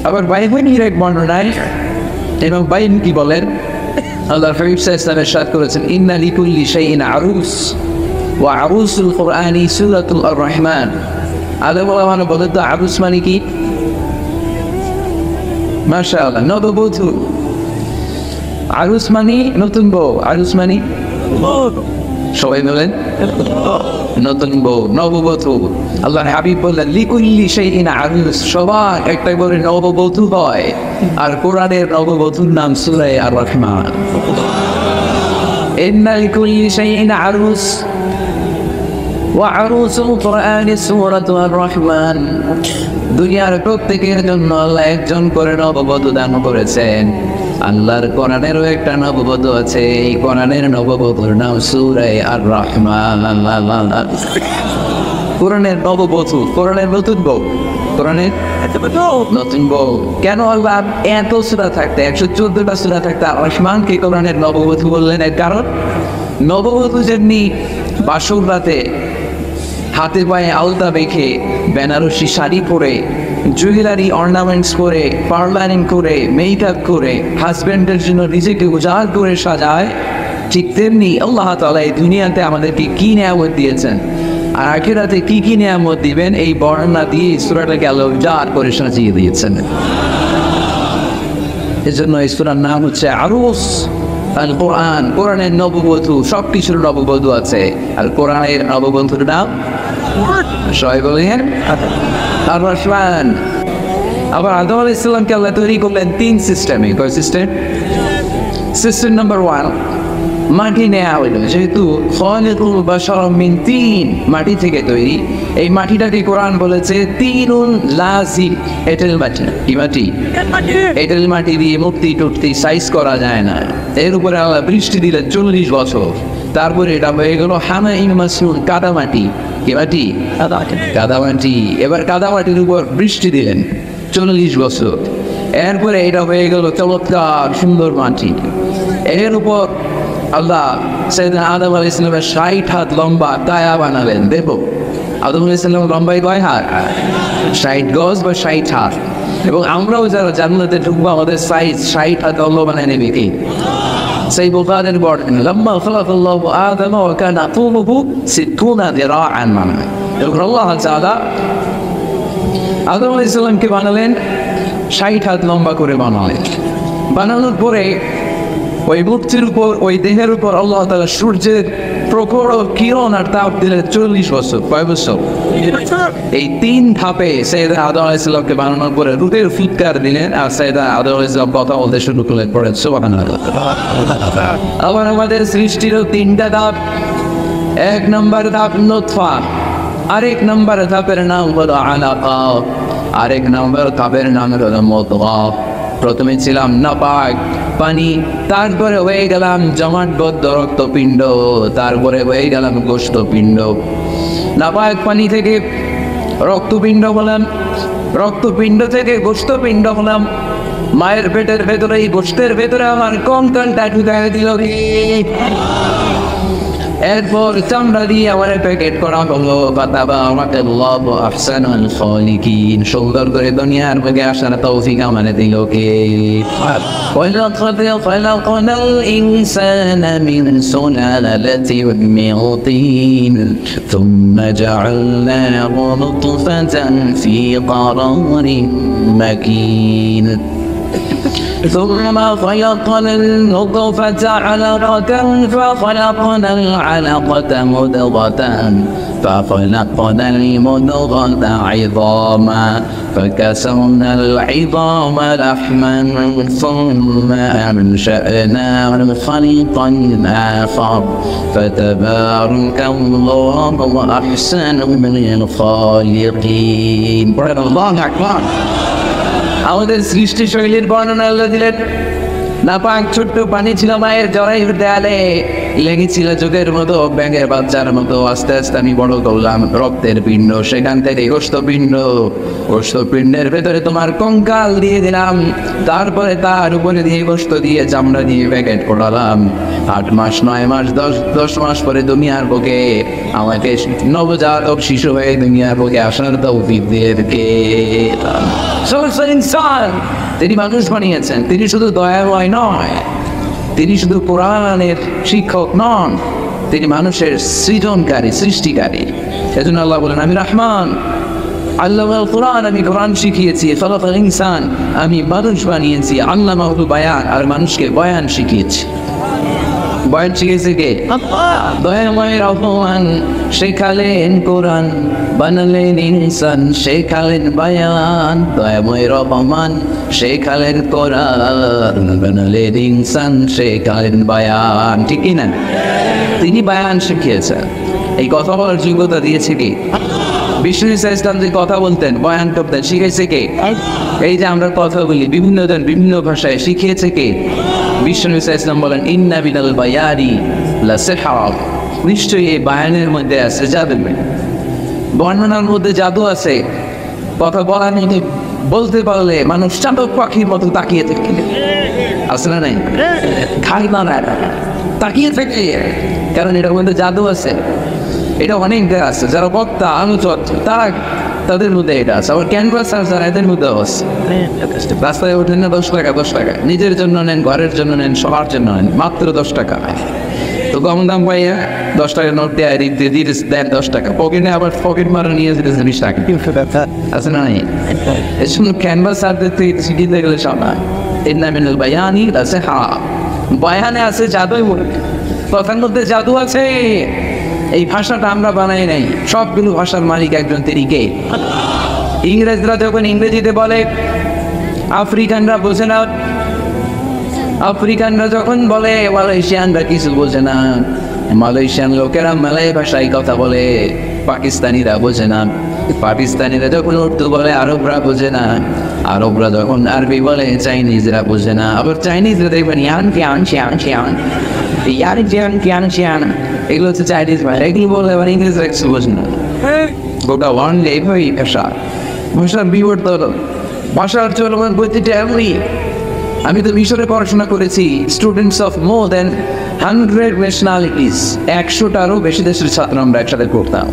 আবার বাইবেলের এক বর্ণনায় এবং বাইন কি বলেন, আল্লাহ হাবিব সাল্লাল্লাহু আলাইহি ওয়াসাল্লাম ইরশাদ করেছেন, ইন্না লিকুল্লি শাইইন আরুস ওয়া আরুসুল কুরআনি সূরাতুল আর-রাহমান। আল্লাহ বলেন, বলেন তো আরুস মানে কি? মাশাআল্লাহ, নববধূ। আরুস মানে নতুন বউ, আরুস মানে সবাই বলেন নতুন বউ, নববধূ। আল্লাহ হাবিব বললেন, লিকুল্লি শাইইন আরুস, সবার একটা করে নববধূ হয়। আর কোরআনের নববধূর নাম সূরা আর-রাহমান। ইন্না লিকুল্লি শাইইন আরুস ওয়া আরুসুল কুরআনি সূরাতুল আর-রাহমান। দুনিয়ার প্রত্যেকের জন্য আল্লাহ একজন করে নববধূ দান করেছেন। আল্লাহর কোরআনেরও একটা নববধূ আছে, এই কোরআনের নববধূর নাম সূরা আর-রাহমান। কোরআনের নববধূ, কোরআনের নতুন বউ, কোরআনের নতুন বউ। কেন আল্লাহ এত সূরা থাকতে, 114টা সূরা থাকতে আর-রাহমানকে কোরআনের নববধূ বললেন? এর কারণ, নববধূ যেমনি বাসর রাতে হাতে পায়ে আলতা বেঁধে বেনারসি শাড়ি পরে, জুয়েলারি অর্নামেন্টস করে, পার্লারিং করে, মেকআপ করে হাজব্যান্ডের জন্য নিজেকে উজাড় করে সাজায়, ঠিক তেমনি আল্লাহ তাআলা এই দুনিয়াতে আমাদেরকে কি নিয়ামত দিয়েছেন আর আখিরাতে কি কি নিয়ামত দিবেন, এই বর্ণনা দিয়ে সূরাটাকে আল্লাহ উজাড় করে সাজিয়ে দিয়েছেন। এজন্য এই সূরার নাম হচ্ছে আরুস। আল কোরআন, কোরআনের নববধূ, সবকিছুর নববধূ আছে। আর কোরআনের নববধূর নাম সবাই বলেন আর-রাহমান। আবার আদম আলাইহিস সালামকে আল্লাহ তৈরি করলেন 3 সিস্টেমে। কয় সিস্টেম? সিস্টেম নাম্বার 1, মাটি নেওয়া হইল। যেহেতু খালিকুল বাশার মিন তিন, মাটি থেকে তৈরি, এই মাটিটাকে কোরআন বলেছে তিনুন লাযিব। এঁটেল মাটি। কি মাটি? এঁটেল মাটি দিয়ে মূর্তি টুর্তি সাইজ করা যায় না। এর উপরে আল্লাহ বৃষ্টি দিলেন 40 বছর। তারপরে এটা হয়ে গেল হামাইম মাসনুন, কাদামাটি। কি মাটি? কাদামাটি। এবার কাদামাটির উপর বৃষ্টি দিলেন 40 বছর। এরপরে এটা হয়ে গেল চমৎকার সুন্দর মাটি। এর উপর আল্লাহ সাইয়েদনা আদম আলাইহিস সালামের 60 হাত লম্বা কায়া বানালেন। দেখো আদম আলাইহিস সালাম লম্বাই কয় হাত? 60 গজ বা 60 হাত। এবং আমরাও যারা জান্নাতে ঢুকবো আমাদের সাইজ 60 হাত আল্লাহ বানায় নেবে কি? সেই বুখারীর বর্ণনা, লাম্মা খালাকাল্লাহু আদম ওয়া কানা তুলুহু 60 দিরাআন, মানে এবং আল্লাহ তাআলা আদম আলাইহিস সালামকে বানালেন 60 হাত লম্বা করে বানালেন। বানানোর পরে ওই মূর্তির উপর, ওই দেহের উপর আল্লাহ তাআলা সূর্যের প্রখর কিরণ আর তাপ দিলেন 40 বছর। কয় বছর? এই 3 ধাপে সাইয়েদনা আদম আলাইহিস সালামকে বানানোর পরে রুহের ফুৎকার দিলেন, আর সাইয়েদনা আদম আলাইহিস সালাম কথা বলতে শুরু করলেন। পড়েন সুবহানাল্লাহ। আবার আমাদের সৃষ্টিরও 3টা ধাপ। 1 নম্বর ধাপ নুতফা, আরেক নম্বর ধাপের নাম হলো আলাকা, আরেক নম্বর ধাপের নাম হলো মুদগা। প্রথমে ছিলাম নাপাক পানি, তারপরে হয়ে গেলাম জমাটবদ্ধ রক্তপিণ্ড, তারপরে হয়ে গেলাম গোশতপিণ্ড। নাপাক পানি থেকে রক্তপিণ্ড হলাম, রক্তপিণ্ড থেকে গোশতপিণ্ড হলাম। মায়ের পেটের ভেতরে, এই গোশতের ভেতরে আমার কঙ্কালটা ঢুকাই দিল। এরপর চামড়া দিয়ে আমার প্যাকেট করা হলো। ফাতাবারাকাল্লাহু আহসানুল খালিকিন, সুন্দর করে দুনিয়ার বুকে আসার তৌফিক আমাদের দিল কে? ওয়ালাকাদ খালাকনাল ইনসানা মিন সুলালাতিন মিন তিন থুম্মা জাআলনাহু নুতফাতান ফি قرارিন মাকিন ثم خلقنا النطفة علقة فخلقنا العلقة مضغة فخلقنا المضغة عظاما فكسرنا العظام لحما ثم أنشأناه خلقا آخر فتبارك الله أحسن الخالقين. الله أكبر. আমাদের সৃষ্টি শৈলীর বর্ণনা আল্লাহ দিলেন। নাপাক ছোট্ট পানি ছিল মায়ের জরায়ুর দেয়ালে, লেগেছিল চোখের মতো, ব্যাঙের বাচ্চার মতো। আস্তে আস্তে আমি বড় করলাম রক্তের পিণ্ড, সেখান থেকে গোশতপিণ্ড, গোশতপিণ্ডের ভেতরে তোমার কঙ্কাল দিয়ে দিলাম, তারপরে তার উপরে দিয়ে গোশত দিয়ে চামড়া দিয়ে প্যাকেট করালাম। 8 মাস 9 মাস 10 মাস পরে দুনিয়ার বুকে আমাকে নবজাতক শিশু হয়ে দুনিয়ার বুকে আসার তৌফিক দিয়েছে ইনসান। তিনি মানুষ বানিয়েছেন। তিনি শুধু দয়াময় নয়, তিনি শুধু কোরআনের শিক্ষক নন, তিনি মানুষের সৃজনকারী, সৃষ্টিকারী। এজন্য আল্লাহ বলেন, আমি রহমান, আল্লামাল কোরআন, আমি কোরআন শিখিয়েছি। খালাকাল ইনসান, আমি মানুষ বানিয়েছি। আল্লামাহুল বায়ান, আর মানুষকে বয়ান শিখিয়েছি। বয়ান শিখেছে কে? দয়াময় রহমান শেখালেন কোরআন, বানালেন ইনসান শেখালেন বায়ান। দয়াময় রহমান শেখালেন কোরআন, বানালেন ইনসান শেখালেন বায়ান। ঠিক না? তিনি বায়ান শিখিয়েছেন। এই কথা বলার যোগ্যতা দিয়েছে কি? বিষ্ণু ইসলাম যে কথা বলতেন, বয়ান করতেন, শিখেছে কে? এই যে আমরা কথা বলি বিভিন্ন জন বিভিন্ন ভাষায়, শিখিয়েছে কে? বিষ্ণু ইসলাম বলেন, ইন্না বিনাল বায়ানি লাসিহরা, নিশ্চয়ই এই বায়ানের মধ্যে আছে জাদু, বর্ণনার মধ্যে জাদু আছে। কথা বলার মধ্যে বলতে পারলে মানুষ চাতক পাখির মতো তাকিয়ে থাকে, আছে না নাই? খাই না তাকিয়ে থাকে, কারণ এটার মধ্যে জাদু আছে। এটা অনেক দেয় আছে, যারা বক্তা আলোচক তারা, তাদের মধ্যে এটা আছে। আবার ক্যানভাসার যারা, এদের মধ্যেও আছে। রাস্তায় ওঠেন না 10 টাকা 10 টাকা, নিজের জন্য নেন, ঘরের জন্য নেন, সবার জন্য নেন, মাত্র 10 টাকা। তো কম দাম পাইয়া 10 টাকা নোট দেয়, দেন 10 টাকা পকেটে, আবার পকেট মারা নিয়ে যেতে 20 টাকা আছে না নাই? এর জন্য ক্যানভাসারদের থেকে শিখিতে গেলে সবাই ইন্না মিনাল বায়ানি লাসিহরা, বয়ানে আছে জাদুই, কথার মধ্যে জাদু আছে। এই ভাষাটা আমরা বানাই নাই, সবগুলো ভাষার মালিক একজন, তিনি কে? ইংরেজরা যখন ইংরেজিতে বলে, আফ্রিকানরা বোঝে না। আফ্রিকানরা যখন বলে, মালয়েশিয়ানরা কিছু বোঝে না। মালয়েশিয়ান লোকেরা মালয় ভাষায় কথা বলে, পাকিস্তানিরা বোঝে না। পাকিস্তানিরা যখন উর্দু বলে, আরবরা বোঝে না। আরবরা যখন আরবি বলে, চাইনিজরা বোঝে না। আবার চাইনিজরা দেখবেন ইয়ান কে আন, এগুলো হচ্ছে চাইনিজ ভাষা, এগুলো বলে আবার ইংরেজ একশো বোঝে না। গোটা ওয়ান এইভাবেই ভাষা, ভাষার বিবর্তন, ভাষার চলমান গতিটা এমনই। আমি তো মিশরে পড়াশোনা করেছি, students of more than 100 nationalities, 100টারও বেশি দেশের ছাত্র আমরা একসাথে পড়তাম।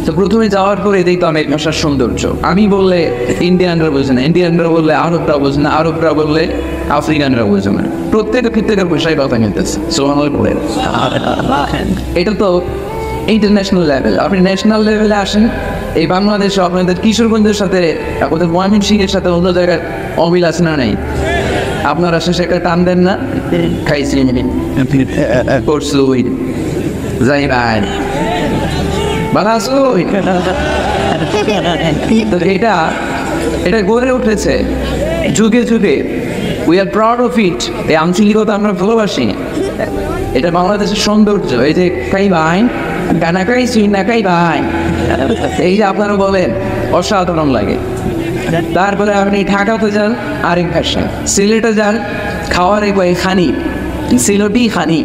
তো প্রথমে যাওয়ার পরে দেখতাম এই ভাষার সৌন্দর্য। আমি বললে ইন্ডিয়ানরা বোঝে না, ইন্ডিয়ানরা বললে আরবরা বোঝে না, আরবরা বললে আফ্রিকানরা বোঝে না, প্রত্যেকের ভাষায় কথা নিতেছে। এটা তো ইন্টারন্যাশনাল লেভেল। আপনি ন্যাশনাল লেভেলে আসেন, এই বাংলাদেশে আপনাদের কিশোরগঞ্জের সাথে, আপনাদের ময়মনসিংহের সাথে অন্য জায়গায় অমিল আছে না নাই? আপনারা শেষে একটা টান দেন না, খাইছি করছু যাই ভাই ভালো আছো। এটা গড়ে উঠেছে যুগে যুগে। We are proud of it. এই আঞ্চলিকতা আমরা ভালোবাসি, এটা বাংলাদেশের সৌন্দর্য। এই যে কাই ভাই গানা খাইছি না কাই ভাই, এই যে আপনারা বলেন, অসাধারণ লাগে। তারপরে আপনি ঢাকাতে যান, আরেক ভাষা। সিলেটে যান, খাওয়ার এক খানি, সিলটি খানি,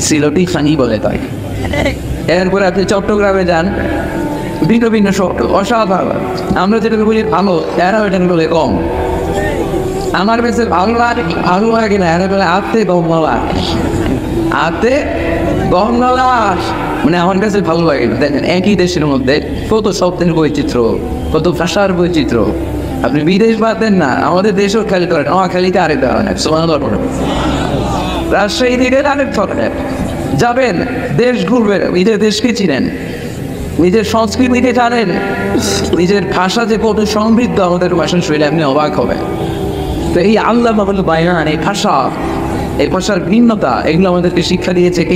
সিলটি খানি বলে তাই। এরপরে আপনি চট্টগ্রামে যান, ভিন্ন ভিন্ন শব্দ, অসাধারণ। আমরা যেটা বলি ভালো, এরা ওইটা বলে কম। আমার কাছে ভালো লাগে না, এরা বলে আতে গমলাস, আতে গমলাস, মানে আমার কাছে ভালো লাগে না। দেখেন একই দেশের মধ্যে কত শব্দের বৈচিত্র্য, কত ভাষার বৈচিত্র্য। আপনি বিদেশ বাদ দেন না, আমাদের দেশেও খেলি করেন, নোয়াখালীতে আরেক ধরনের, রাজশাহী থেকে আরেক ধরনের। যাবেন, দেশ ঘুরবেন, নিজের দেশকে চিনেন, নিজের সংস্কৃতিকে জানেন, নিজের ভাষা যে কত সমৃদ্ধ, আমাদের ভাষা শৈলী, আপনি অবাক হবেন। তো এই আল্লাহ বাবুল বায়ান, এই ভাষা, এই ভাষার ভিন্নতা, এগুলো আমাদেরকে শিক্ষা দিয়েছে কে?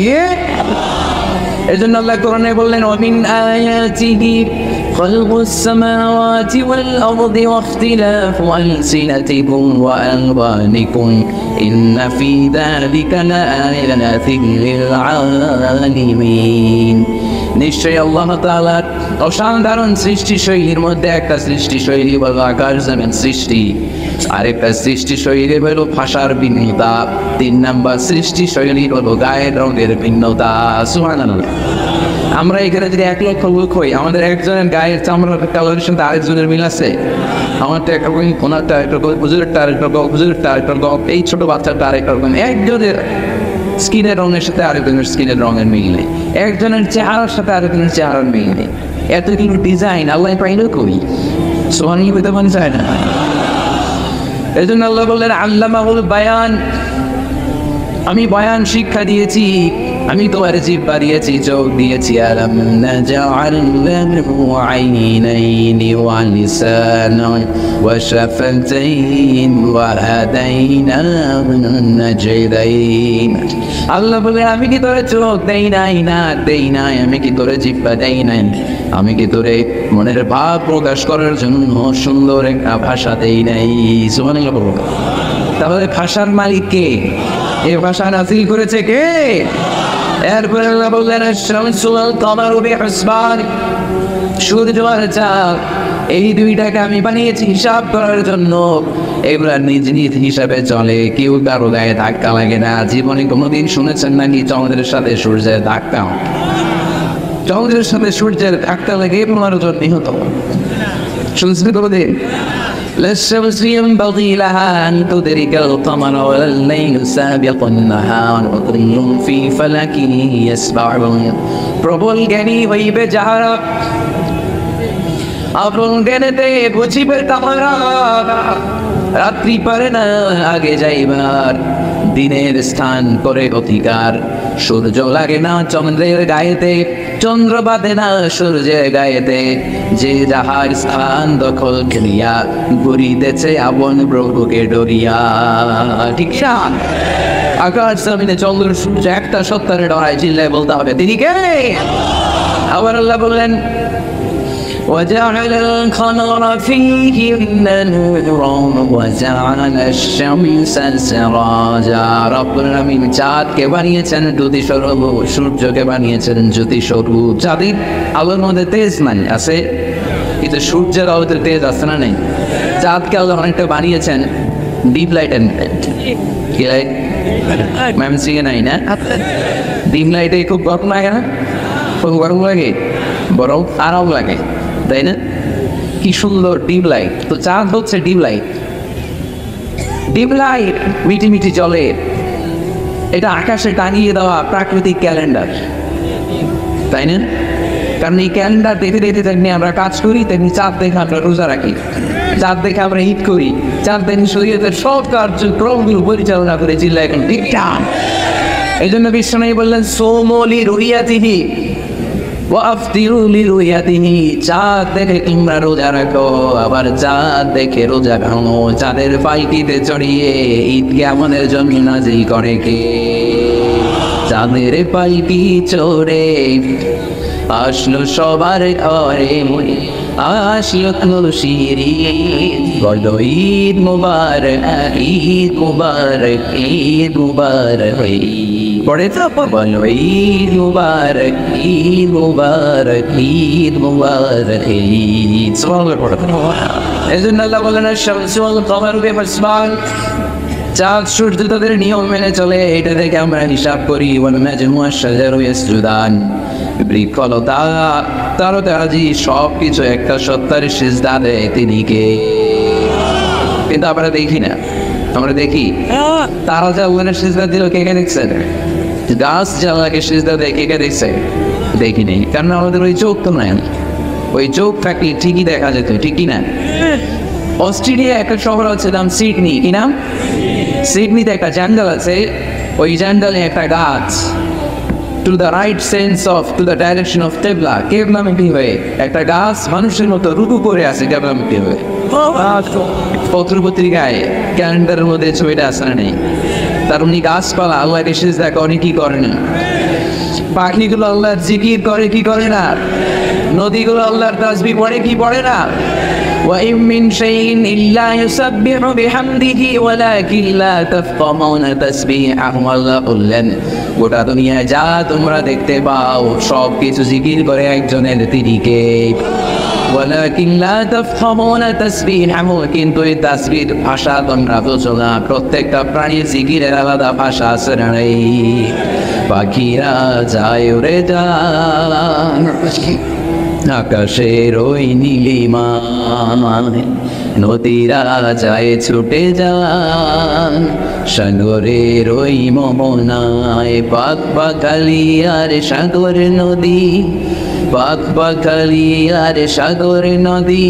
এই জন্য আল্লাহ কোরআনে বললেন, ওয়ামিন আয়াতিহি খালকুস সামাওয়াতি ওয়াল আরদি ওয়াখতিলাফু আলসিনাতিকুম ওয়া আলওয়ানিকুম ইন্না ফি যালিকা লাআয়াতিন লিল আলিমিন। নিশ্চয়ই আল্লাহ তাআলার অসাধারণ সৃষ্টি শৈলীর মধ্যে একটা সৃষ্টি শৈলী হলো আকাশ জমিন সৃষ্টি, আরেকটা সৃষ্টি শৈলী হলো ভাষার ভিন্নতা, 3 নাম্বার সৃষ্টি শৈলী হলো গায়ের রঙের ভিন্নতা। সুবহানাল্লাহ। আমরা এখানে যদি 1 লক্ষ লোক হই, আমাদের একজনের গায়ের চামড়ার কালারের সাথে আরেকজনের মিল আছে? আমারটা একটা রকম, ওনারটা একটা রকম, হুজুরেরটা আরেকটা রকম, হুজুরেরটা আরেকটা রকম, এই ছোট বাচ্চাটা আরেকটা রকম। একজনের স্কিনের রঙের সাথে আরেকজনের স্কিনের রঙের মিল নেই, একজনের চেহারার সাথে আরেকজনের চেহারার মিল নেই। এতগুলো ডিজাইন আল্লাহ পাইলেও করি, সোহানি হইতে মনে চায় না। এই জন্য আল্লাহ বললেন আল্লামাহুল বায়ান, আমি বয়ান শিক্ষা দিয়েছি, আমি তোমার জিহ্বা দিয়েছি, চোখ দিয়েছি। আলাম নাজআল লাহু আইনাইনি ওয়া লিসানান ওয়া শাফাতাইন ওয়া হাদাইনাহু নাজদাইন। আল্লাহ বলে, আমি কি তোরে চোখ দেই নাই? না দেই নাই। আমি কি তোরে জিহ্বা দেই নাই? আমি কি তোরে মনের ভাব প্রকাশ করার জন্য সুন্দর একটা ভাষা দেই নাই? সুবহানাল্লাহ। তাহলে ভাষার মালিক কে? এই ভাষা নাযিল করেছে কে? এরপরে আল্লাহ বললেন, আশ-শামসু ওয়াল কামারু বিহিসবান, সূর্য আর চাঁদ, এই দুইটাকে আমি বানিয়েছি হিসাব করার জন্য। এগুলা নিজ নিজ হিসাবে চলে, কেউ কারো গায়ে ধাক্কা লাগে না। জীবনে কোনোদিন শুনেছেন নাকি চন্দ্রের সাথে সূর্যের ধাক্কা? চন্দ্রের সাথে সূর্যের ধাক্কা লেগে 15 জন নিহত। শুনছেন কোনোদিন? لا الشمس ينبغي لها أن تدرك القمر ولا الليل سابق النهار وكل في فلك يسبحون। প্রবল জ্ঞানী হইবে যাহারা, আপন জ্ঞানেতে বুঝিবে তাহারা। রাত্রি পারে না আগে যাইবার, দিনের স্থান করে অধিকার। সূর্য লাগে না চন্দ্রের গায়েতে, চন্দ্র বাঁধে না সূর্যের গায়েতে। যে যাহার স্থান দখল করিয়া ঘুরিতেছে আপন প্রভুকে ডরিয়া। ঠিক না? আকাশ জমিনে চন্দ্র সূর্য একটা সত্তারে ডরায়, চিল্লায় বলতে হবে তিনি কে? আবার আল্লাহ বললেন, وجعل القمر فيهن نورا وجعل الشمس سراجا। রব্বুল আলামিন চাঁদকে বানিয়েছেন জ্যোতি স্বরূপ, সূর্যকে বানিয়েছেন জ্যোতি স্বরূপ। চাঁদের আলোর মধ্যে তেজ নাই, আছে, কিন্তু সূর্যের আলোতে তেজ আছে না নেই? চাঁদকে আল্লাহ অনেকটা বানিয়েছেন ডিপ লাইট এন্ড কি লাইট, ময়মনসিংহে নাই না? ডিম লাইটে খুব গরম লাগে না? খুব গরম লাগে, বরং আরাম লাগে, তাই না? কি সুন্দর ডিম লাইট। তো চাঁদ হচ্ছে ডিম লাইট। ডিম লাইট মিটি মিটি জলে, এটা আকাশে টাঙিয়ে দেওয়া প্রাকৃতিক ক্যালেন্ডার, তাই না? কারণ এই ক্যালেন্ডার দেখে দেখে তেমনি আমরা কাজ করি, তেমনি চাঁদ দেখে আমরা রোজা রাখি, চাঁদ দেখে আমরা ঈদ করি, চাঁদ দেখে শরীয়তের সব কার্যক্রমগুলো পরিচালনা করে চিল্লা এখন ঠিকঠাক। এই জন্য বিশ্বনবী বললেন সোমলি রুইয়াতিহি ওয়া আফতিরু লিরুইয়াতিহি, চাঁদ দেখে তোমরা রোজা রাখো, আবার চাঁদ দেখে রোজা ভাঙো। চাঁদের পাইটিতে চড়িয়ে ঈদকে আমাদের জন্য নাজিল করে কে? চাঁদের পাইটি চড়ে আসলো সবার ঘরে, আসলো খুশিরি, বলো ঈদ মুবারক, ঈদ মুবারক, ঈদ মুবারক। পড়ে তো বলো ঈদ মুবারক, ঈদ মুবারক, ঈদ মুবারক, ঈদ। সুবহানাল্লাহ পড়ে। এজন্য আল্লাহ বলেন আশ-শামসু ওয়াল কমারু বিহিসবান, চাঁদ সূর্য তাদের নিয়ম মেনে চলে, এটা থেকে আমরা হিসাব করি। ওয়ান নাজমু ওয়াশ-শাজারু ইয়াসজুদান, বৃক্ষলতা তারকারাজি সব কিছু একটা সত্তার সিজদা দেয়, তিনি কে? কিন্তু আমরা দেখি না, আমরা দেখি তারা যে আল্লাহর সিজদা দিল, কে কে দেখছেন? গাছ যে আল্লাহকে সিজদা দেয়, কে কে দেখছে? দেখি নেই, কারণ আমাদের ওই চোখ তো নাই। ওই চোখ থাকলে ঠিকই দেখা যেত, ঠিক কি না? অস্ট্রেলিয়া একটা শহর আছে নাম সিডনি, কি নাম? সিডনিতে একটা জঙ্গল আছে, ওই জঙ্গলে একটা গাছ to the right sense of to the direction of কেবলা, কেবলামুখী হয়ে একটা গাছ মানুষের মতো রুকু করে আছে কেবলামুখী হয়ে। পত্র পত্রিকায় ক্যালেন্ডারের মধ্যে ছবিটা আসে না নেই? তার উনি গাছপালা আল্লাহকে সিজদা করে কি করে না? পাখিগুলো আল্লাহর জিকির করে কি করে না? নদীগুলো আল্লাহর তাসবিহ পড়ে কি পড়ে না? وَإِن مِّن شَيْءٍ إِلَّا يُسَبِّحُ بِحَمْدِهِ وَلَكِن لَّا تَفْقَهُونَ تَسْبِيحَهُمْ। আল্লাহ বললেন গোটা দুনিয়ায় যা তোমরা দেখতে পাও সব কিছু জিকির করে একজনের, তিনি কে? ওয়ালাকিন লা তাফহামুনা তাসবিহাহু, কিন্তু এই তাসবির ভাষা তোমরা বোঝো না। প্রত্যেকটা প্রাণীর জিকিরের আলাদা ভাষা আছে না? পাখিরা যায় উড়ে যায় আকাশের ওই নীলিমায়, নদীরা যায় ছুটে যায় সাগরের ওই মোহনায়। পাক পাখালি আর সাগর নদী, পাক পাখালি আর সাগর নদী,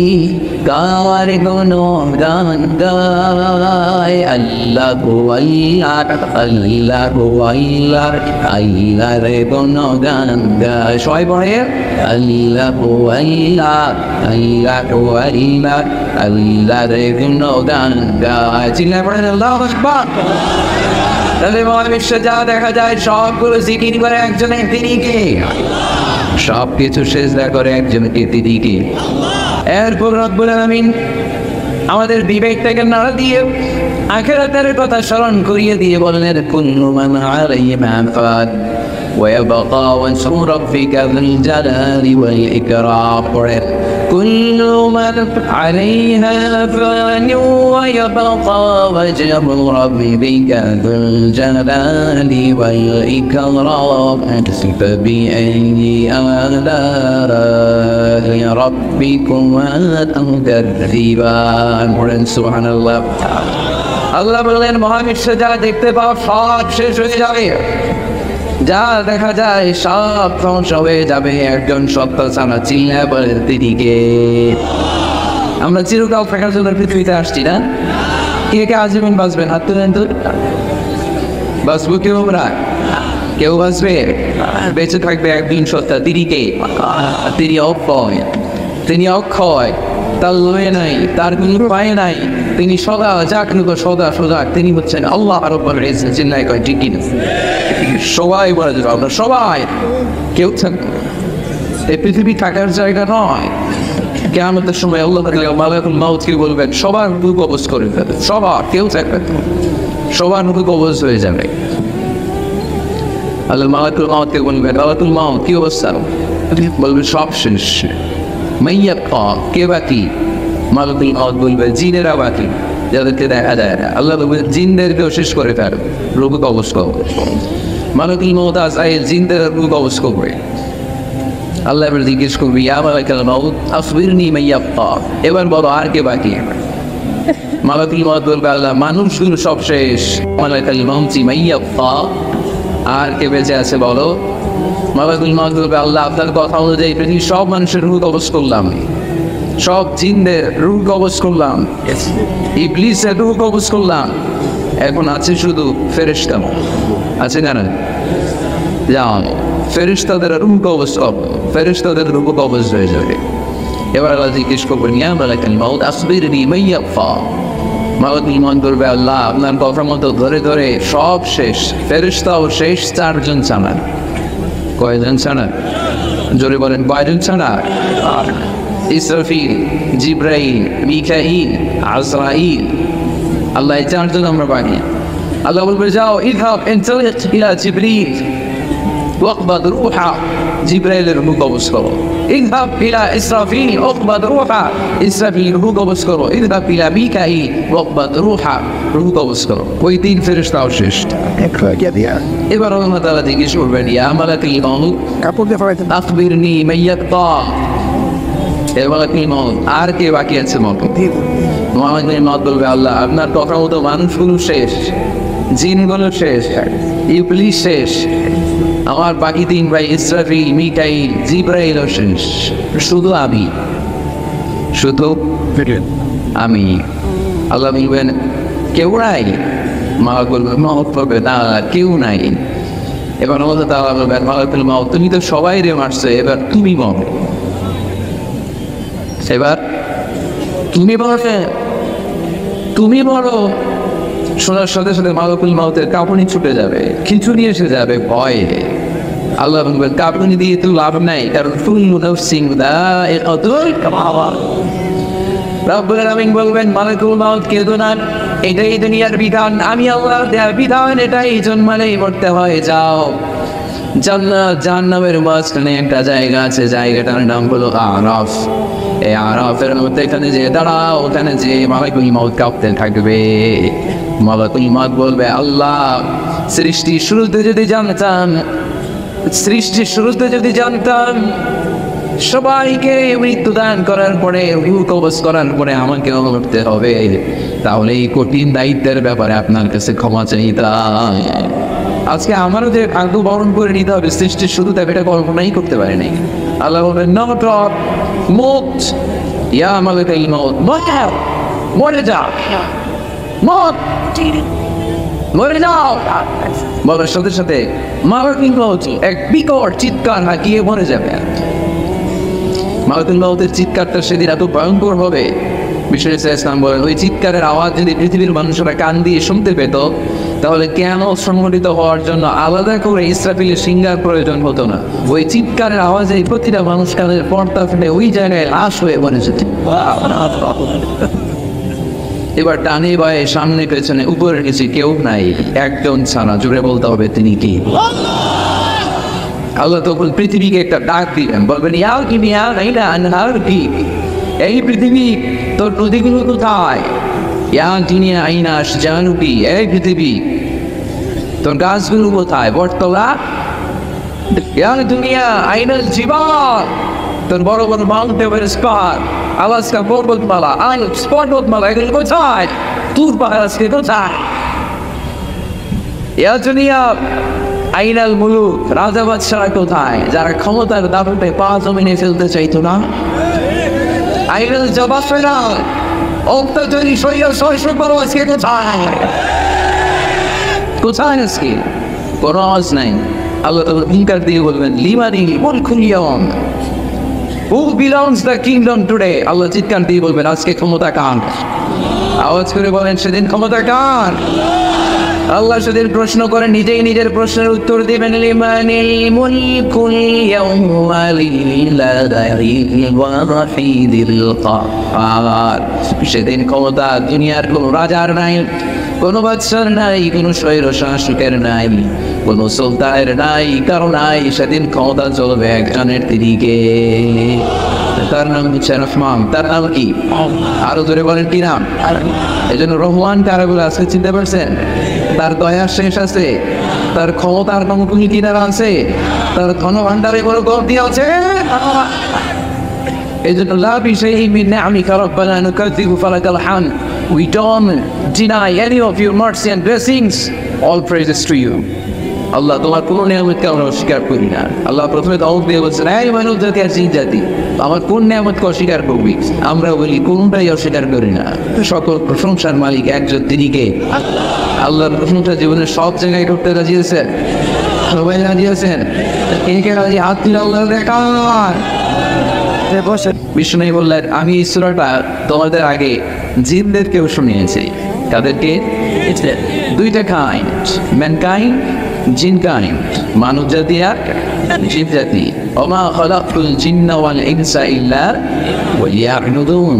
গাওয়ার কোনো গান গায় আল্লাহু আল্লাহ, আল্লাহু আল্লাহ, আল্লাহর কোনো গান গায়। সবাই পড়ে আল্লাহু আল্লাহ, আল্লাহু আল্লাহ, আল্লাহর কোনো গান গায়। চিল্লায় পড়েন আল্লাহু আকবার। তাহলে মহাবিশ্বে যা দেখা যায় সবগুলো জিকির করে একজনের, তিনি কে? সব কিছু সিজদা করে একজনকে, তিনি কে? এরপর রব্বুল আলামিন আমাদের বিবেকটাকে নাড়া দিয়ে আখিরাতের কথা স্মরণ করিয়ে দিয়ে বললেন কুল্লু মান আলাইহা ফান ওয়া ইয়াবকা ওয়াজহু রাব্বিকা যুল জালালি ওয়াল ইকরাম। কুল্লু মান আলাইহা ফান ওয়া ইয়াবকা ওয়াজহু রাব্বিকা যুল জালালি ওয়াল ইকরাম। ফাবিআইয়ি আলা'i রাব্বিকুমা তুকাযযিবান। সুবহানাল্লাহ। আল্লাহ বললেন মহাবিশ্বে যা দেখতে পাও সব শেষ হয়ে যাবে, যা দেখা যায় সব ধ্বংস হয়ে যাবে, একজন সত্য ছাড়া। চিল্লায় বলেন তিনি কে? আমরা চিরকাল থাকার জন্য পৃথিবীতে আসছি না? কে কে আজীবন বাঁচবেন? হাত তুলেন তো। বাঁচবো কেউ? আমরা কেউ বাঁচবে? বেঁচে থাকবে একদিন সত্তা, তিনি কে? তিনি অক্ষয়, তিনি অক্ষয়, তার লয়ে নাই, তার কোনো পায়ে নাই, তিনি সদা জাগ্রত, সদা সজাগ, তিনি হচ্ছেন আল্লাহ রাব্বুল ইজ্জত। চিল্লায় কয় ঠিক কিনা? সবাই বলে দেবো আমরা, সবাই, কেউ এই পৃথিবী থাকার জায়গা নয়। কিয়ামতের সময় আল্লাহ মালাকুল মাউত কে বলবেন সবার রূহ কবজ করে ফেলে, সবার, কেউ থাকবে, সবার রূহ কবজ হয়ে যাবে। আল্লাহ মালাকুল মাউত কে বলবেন মালাকুল মাউত কি অবস্থা? বলবে সব শেষ, মাইয়াত কে বাকি? মালাকুল মাউত বলবে জিনেরা বাকি, যাদেরকে দেখা যায় না। আল্লাহ বলবেন জিনদেরকেও শেষ করে ফেলবে। রূপ কবজ করবে। মালাকুল মউত আজরাইল জিনদের রূপ কবজ করবে। আল্লাহ এবার জিজ্ঞেস করবে, ইয়া মালাকুল মউত আখবিরনি মা ইয়াবকা, এবার বলো আর কে বাকি? মালাকুল মউত বলবে, আল্লাহ মানুষগুলো সব শেষ। মালাকুল মউত মা ইয়াবকা, আর কে বেঁচে আছে বলো? মালাকুল মউত বলবে, আল্লাহ আপনার কথা অনুযায়ী পৃথিবীর সব মানুষের রূহ কবজ করলাম, সব জিনদের রূহ কবজ করলাম, ইবলিসের রূহ কবজ করলাম, এখন আছে শুধু ফেরেশতা। আছে না? যাও ফেরেশতাদের রূহ কবজ করো, ফেরেশতাদের রূহ কবজ হয়ে যাবে। এবার আল্লাহ জিজ্ঞেস করবেন, ইয়া মালাকুল মউত আখবিরনি মা ইয়াবকা। মালাকুল মউত বলবে, আল্লাহ আপনার কথা মতো ধরে ধরে সব শেষ, ফেরেশতাও শেষ, 4 জন ছাড়া। কয়জন ছাড়া? জোরে বলেন, কয়জন ছাড়া? ইসরাফিল, জিবরাইল, মিকাইল, আজরাইল। আল্লাহ এই 4 জন আমরা বাকি। আল্লাহ বলবে, যাও ইযহাব ইনতালিক ইলা জিবরিল ওয়াকবাদ রূহা, জিবরাইলের রূহ কবজ করো। ইযহাব ইলা ইসরাফিল ওয়াকবাদ রূহা, ইসরাফিল রূহ কবজ করো। ইযহাব ইলা মিকাইল ওয়াকবাদ রূহা, রূহ কবজ করো। ওই 3 ফেরেশতাও শেষ। এবার আল্লাহ তাআলা জিজ্ঞেস করবেন, ইয়া মালাকুল মউত আখবিরনি মা ইয়াবকা। এর মালাকুল মউত আর কে বাকি আছে? মালাকুল মউত বলবে, আল্লাহ আপনার কথা মতো মানুষগুলো শেষ, জিনগুলো শেষ, ইবলিস শেষ, আমার বাকি 3 ভাই ইসরাফিল, মিকাইল, জিবরাইলও শেষ, শুধু আমি, শুধু আমি। আল্লাহ বলবেন, কেউ নাই? মালাকুল মউত বলবে, না কেউ নাই। এবার আল্লাহ তাআলা বলবেন, মালাকুল মউত তুমি তো সবাই রে মারছো, এবার তুমি মরো, এবার তুমি বলবে, তুমি বলো। শোনার সাথে সাথে মালাকুল মউতের কাঁপুনি ছুটে যাবে, খিঁচুনি এসে যাবে ভয়ে। আল্লাহ বলবেন, কাঁপুনি দিয়ে তো লাভ নাই, কারণ কুল্লু নাফসিন যায়িকাতুল মাউত। রব্বুল আলামিন বলবেন, মালাকুল মউত কেঁদো না, এটাই দুনিয়ার বিধান, আমি আল্লাহর দেয়া বিধান, এটাই জন্মালেই মরতে হয়। যাও, জান্নাত জাহান্নামের মাঝখানে একটা জায়গা আছে, জায়গাটার নাম হলো আরাফ। এই আরাফের মধ্যে এখানে যে দাঁড়াও, ওখানে যে মালাকুল মউত কাঁপতে থাকবে। মালাকুল মউত বলবে, আল্লাহ সৃষ্টির শুরুতে যদি জানতাম, সৃষ্টির শুরুতে যদি জানতাম সবাইকে মৃত্যু দান করার পরে, রূহ কবজ করার পরে আমাকেও মরতে হবে, তাহলে এই কঠিন দায়িত্বের ব্যাপারে আপনার কাছে ক্ষমা চাইতাম। আজকে আমারও যে ভাগ্য বরণ করে নিতে হবে সৃষ্টির শুরুতে, এটা কল্পনাই করতে পারি নাই। আল্লাহ বলবেন, নট মউত, ইয়া মালাকুল মউত মরে যা, মত মরে যাও। বলার সাথে সাথে মালাকুল মউত এক বিকট চিৎকার হাঁকিয়ে মরে যাবে। মালাকুল মউতের চিৎকারটা সেদিন এত ভয়ঙ্কর হবে, বিষ্ণু ইসলাম বলেন, ওই চিৎকারের আওয়াজ যদি পৃথিবীর মানুষরা কান দিয়ে শুনতে পেত, তাহলে কেন সংগঠিত হওয়ার জন্য আলাদা করে ইসরাফিলের সিঙ্গার প্রয়োজন হতো না। ওই চিৎকারের আওয়াজে প্রতিটা মানুষ কানের পর্দা ফেলে ওই জায়গায় লাশ হয়ে মরে যেত। এবার ডানে বায়ে সামনে পেছনে উপরে নিচে কেউ নাই, একজন ছাড়া। জোরে বলতে হবে, তিনি কি? আল্লাহ তখন পৃথিবীকে একটা ডাক দিলেন, বলবেন, এই পৃথিবী তোর নদীগুলো কোথায়? এই পৃথিবী তোর গাছগুলো কোথায়? বটতলা। দুনিয়া আইনাল জীবন, তোর বড় বড় মাউন্ট এভারেস্ট পাহাড়, আলাস্কা পর্বতমালা, আল্পস পর্বতমালা, এগুলো কোথায়? তুর পাহাড় আজকে কোথায়? দুনিয়া আইনাল মুলুক, রাজা বাদশারা কোথায়, যারা ক্ষমতার দাবিতে পা জমিনে ফেলতে চাইতো না? আইনাল জবাফেরা, অত্যাচারী সৈয়দ শৈশব বড় আজকে কোথায়? কোথায় আজকে? কোনো আওয়াজ নাই। আল্লাহ তাআলা হুঙ্কার দিয়ে বলবেন, লিমানিল মুলকুল ইয়াওম, who belongs the kingdom today? আল্লাহ চিৎকার দিয়ে বলবেন, আজকে ক্ষমতা কার? আওয়াজ করে বলেন, সেদিন ক্ষমতা কার? আল্লাহ সেদিন প্রশ্ন করে নিজেই নিজের প্রশ্নের উত্তর দিবেন, লিমানিল মুলকুল ইয়াওমা লিল্লাহিল ওয়াহিদিল কাহ্হার। সেদিন ক্ষমতা দুনিয়ার কোনো রাজার নাই, কোনো বাদশার নাই, কোনো স্বৈর শাসকের নাই, কোনো সুলতানের নাই, কারো নাই। সেদিন ক্ষমতা চলবে একজনের, তিনি কে? তার নাম হচ্ছে রহমান। তার নাম কি? আরো ধরে বলেন কি নাম? এই জন্য রহমান কারা বলে আজকে চিনতে পারছেন? তার দয়া শেষ আছে? তার ক্ষমতার কোনো কিনার আছে? তার ধন ভান্ডারে কোনো গর্দি আছে? এই জন্য লা বিশাইইন মিন নি'আমিকা রাব্বানা নুকাযযিবু ফালাকাল হামদ। We don't deny any of your mercy and blessings. All praises to you. আল্লাহ তোমার কোন নিয়ামতকে আমরা অস্বীকার করি না। আল্লাহ প্রথমে দাওয়াত দিয়ে বলছেন, এই মানব জাতি আর জিন জাতি, আমার কোন নিয়ামতকে অস্বীকার করবি? আমরা বলি কোনটাই অস্বীকার করি না। সকল প্রশংসার মালিক একজন, তিনি কে? আল্লাহর প্রশংসা জীবনের সব জায়গায় করতে রাজি আছেন? সবাই রাজি আছেন? কে রাজি? হাত তুলে আল্লাহ দেখান। বিষ্ণু বললেন, আমি এই সূরাটা তোমাদের আগে জিনদেরকেও শুনিয়েছি। তাদেরকে দুইটা কাইন্ড, ম্যানকাইন্ড, জিন কাইন্ড, মানব জাতি আর জিন জাতি। ওমা খালাকতুল জিন্না ওয়াল ইনসা ইল্লা লিয়াবুদুন।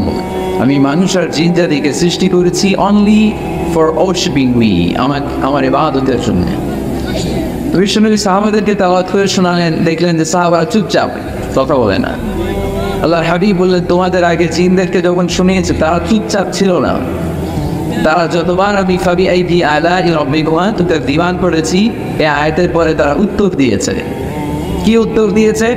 আমি মানুষ আর জিন জাতিকে সৃষ্টি করেছি অনলি ফর ওয়ার্শিপিং মি, আমার ইবাদতের জন্য। বিষ্ণু সাহাবাদেরকে তেলাওয়াত করে শোনালেন, দেখলেন যে সাহাবারা চুপচাপ, কথা বলে না। আল্লাহর হাবিব বললেন, তোমাদের আগে জিনদেরকে যখন শুনিয়েছে তারা চুপচাপ ছিল না। তারা যতবার আমি ফাবিআইহি আলাই রাব্বিকুমা তুকাযযিবান পড়েছি, এই আয়াতের পরে তারা উত্তর দিয়েছে। কি উত্তর দিয়েছে?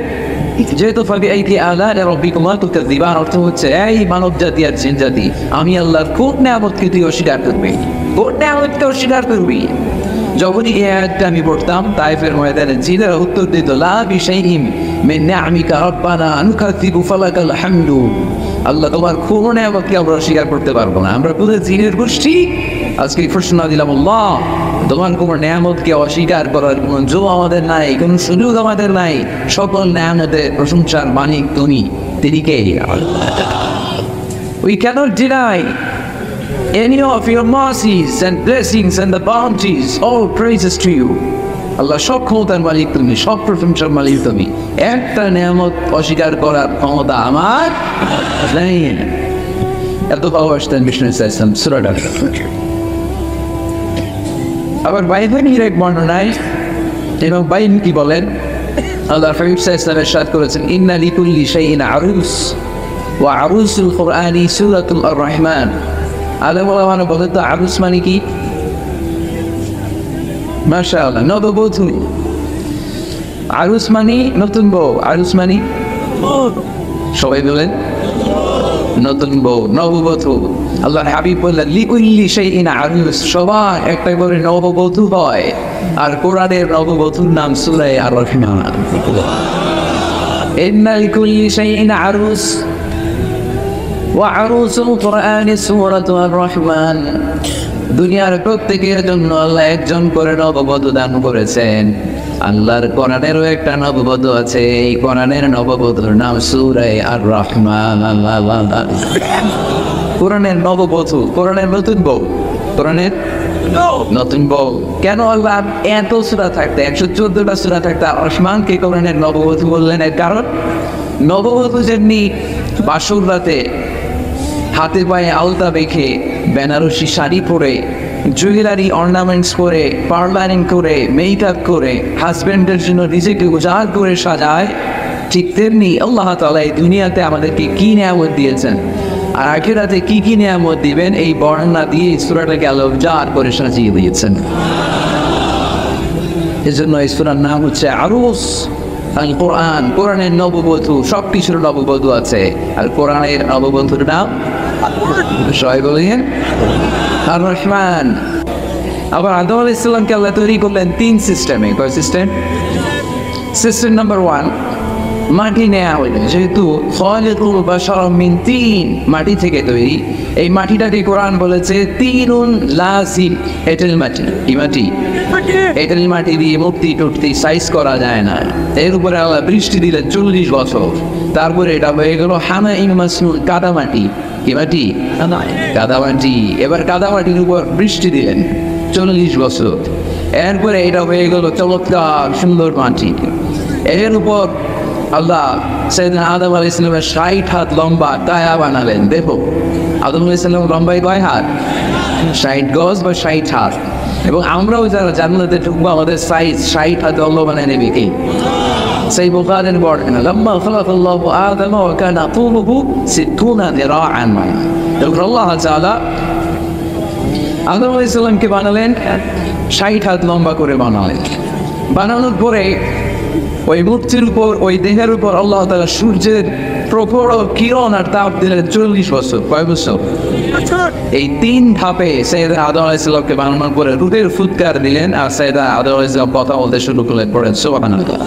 যেহেতু ফাবিআইহি আলাই রাব্বিকুমা তুকাযযিবান অর্থ হচ্ছে, এই মানব জাতি আর জিন জাতি, আমি আল্লাহর কোন নিয়ামতকে তুই অস্বীকার করবি? কোন নিয়ামতকে অস্বীকার করবি? যখনই এই আয়াতটা আমি পড়তাম, তাইফের ময়দানে জিনেরা উত্তর দিত, লা বিশাইইন মিন নি'আমিকা রাব্বানা নুকাযযিবু ফালাকাল হামদু। আল্লাহ তোমার কোন নিয়ামতকে আমরা অস্বীকার করতে পারবো না। আমরা পুরো জিনের গোষ্ঠী আজকে ঘোষণা দিলাম, আল্লাহ তোমার কোন নিয়ামতকে অস্বীকার করার কোন জো আমাদের নাই, কোন সুযোগ আমাদের নাই। সকল নিয়ামতের প্রশংসার মালিক তুমি, তিনি কে? We cannot deny any of your mercies and blessings and the bounties. All praises to you. আল্লাহ সব ক্ষমতার মালিক তুমি, সব প্রশংসার মালিক তুমি। একটা নিয়ামত অস্বীকার করার ক্ষমতা আমার নাই। এত ভালোবাসতেন বিষ্ণু ইসলাম সূরাটা। আবার বাইবেলের এক বর্ণনায় এবং বাইন কি বলেন, আল্লাহ হাবিব সাল্লাল্লাহু আলাইহি ওয়াসাল্লাম করেছেন, ইন্না লিকুল্লি শাইইন আরুস ওয়া আরুসুল কুরআনি সূরাতুল আর-রাহমান। আলেম ওলামারা বলেন তো আরুস মানে কি? মাশাআল্লাহ, নববধূ। আরুস মানে নতুন বউ, আরুস মানে সবাই বলেন নতুন বউ, নববধূ। আল্লাহর হাবিব বললেন, লিকুল্লি শাইইন আরুস, সবার একটা করে নববধূ হয়। আর কোরআনের নববধূর নাম সূরা আর-রাহমান। ইন্না লিকুল্লি শাইইন আরুস ওয়া আরুসুল কুরআনি সূরাতুল আর-রাহমান। দুনিয়ার প্রত্যেকের জন্য আল্লাহ একজন করে নববধূ দান করেছেন। আল্লাহর কোরআনেরও একটা নববধূ আছে, এই কোরআনের নববধূর নাম সূরা আর-রাহমান। কোরআনের নববধূ, কোরআনের নতুন বউ, কোরআনের নতুন বউ। কেন আল্লাহ এত সূরা থাকতে, 114টা সূরা থাকতে আসমানকে কোরআনের নববধূ বললেন? এর কারণ, নববধূ যেমনি বাসর রাতে হাতে পায়ে আলতা বেঁধে, বেনারসি শাড়ি পরে, জুয়েলারি অর্নামেন্টস করে, পার্লারিং করে, মেকআপ করে, হাজব্যান্ডের জন্য নিজেকে উজাড় করে সাজায়, ঠিক তেমনি আল্লাহ তাআলা এই দুনিয়াতে আমাদেরকে কি নিয়ামত দিয়েছেন আর আখিরাতে কি কি নিয়ামত দিবেন, এই বর্ণনা দিয়ে সূরাটাকে আল্লাহ উজাড় করে সাজিয়ে দিয়েছেন। এজন্য এই সূরার নাম হচ্ছে আরুস। আল কোরআন, কোরআনের নববধূ, সব কিছুর নববধূ আছে। আর কোরআনের নববধূর নাম সবাই বলেন আর-রাহমান। আবার আদম আলাইহিস সালামকে আল্লাহ তৈরি করলেন 3 সিস্টেমে। কয় সিস্টেম? সিস্টেম নাম্বার 1, মাটি নেওয়া হইল। যেহেতু খালিকুল বাশারা মিন তিন, মাটি থেকে তৈরি, এই মাটিটাকে কোরআন বলেছে তিনুন লাযিম, এঁটেল মাটি। কি মাটি? এঁটেল মাটি দিয়ে মূর্তি টুর্তি সাইজ করা যায় না। এর উপরে আল্লাহ বৃষ্টি দিলেন 40 বছর, তারপরে এটা হয়ে গেল হামাইম মাসনুন, কাদা মাটি। কি মাটি? কাদা মাটি। এবার কাদা মাটির উপর বৃষ্টি দিলেন 40 বছর, এরপরে এটা হয়ে গেল চমৎকার সুন্দর মাটি। এর উপর আল্লাহ সাইয়েদনা আদম আলাইহিস সালামের 60 হাত লম্বা কায়া বানালেন। দেখো আদম আলাইহিস সালাম লম্বাই কয় হাত? 60 গজ বা 60 হাত। এবং আমরাও যারা জান্নাতে ঢুকবো, আমাদের সাইজ 60 হাত লম্বা বানায় নেবে কে? সেই বুখারীর বর্ণনা, লাম্মা খালাকাল্লাহু আদম ওয়া কানা তুলুহু 60 যিরাআন। তখন আল্লাহ তাআলা আদম আলাইহিস সালামকে বানালেন 60 হাত লম্বা করে বানালেন। বানানোর পরে ওই মূর্তির উপর, ওই দেহের উপর আল্লাহ তাআলা সূর্যের প্রখর কিরণ আর তাপ দিলেন 40 বছর। কয় বছর? এই 3 ধাপে সাইয়েদনা আদম আলাইহিস সালামকে বানানোর পরে রুহের ফুৎকার দিলেন, আর সাইয়েদনা আদম আলাইহিস সালাম কথা বলতে শুরু করলেন। পড়েন সুবহানাল্লাহ।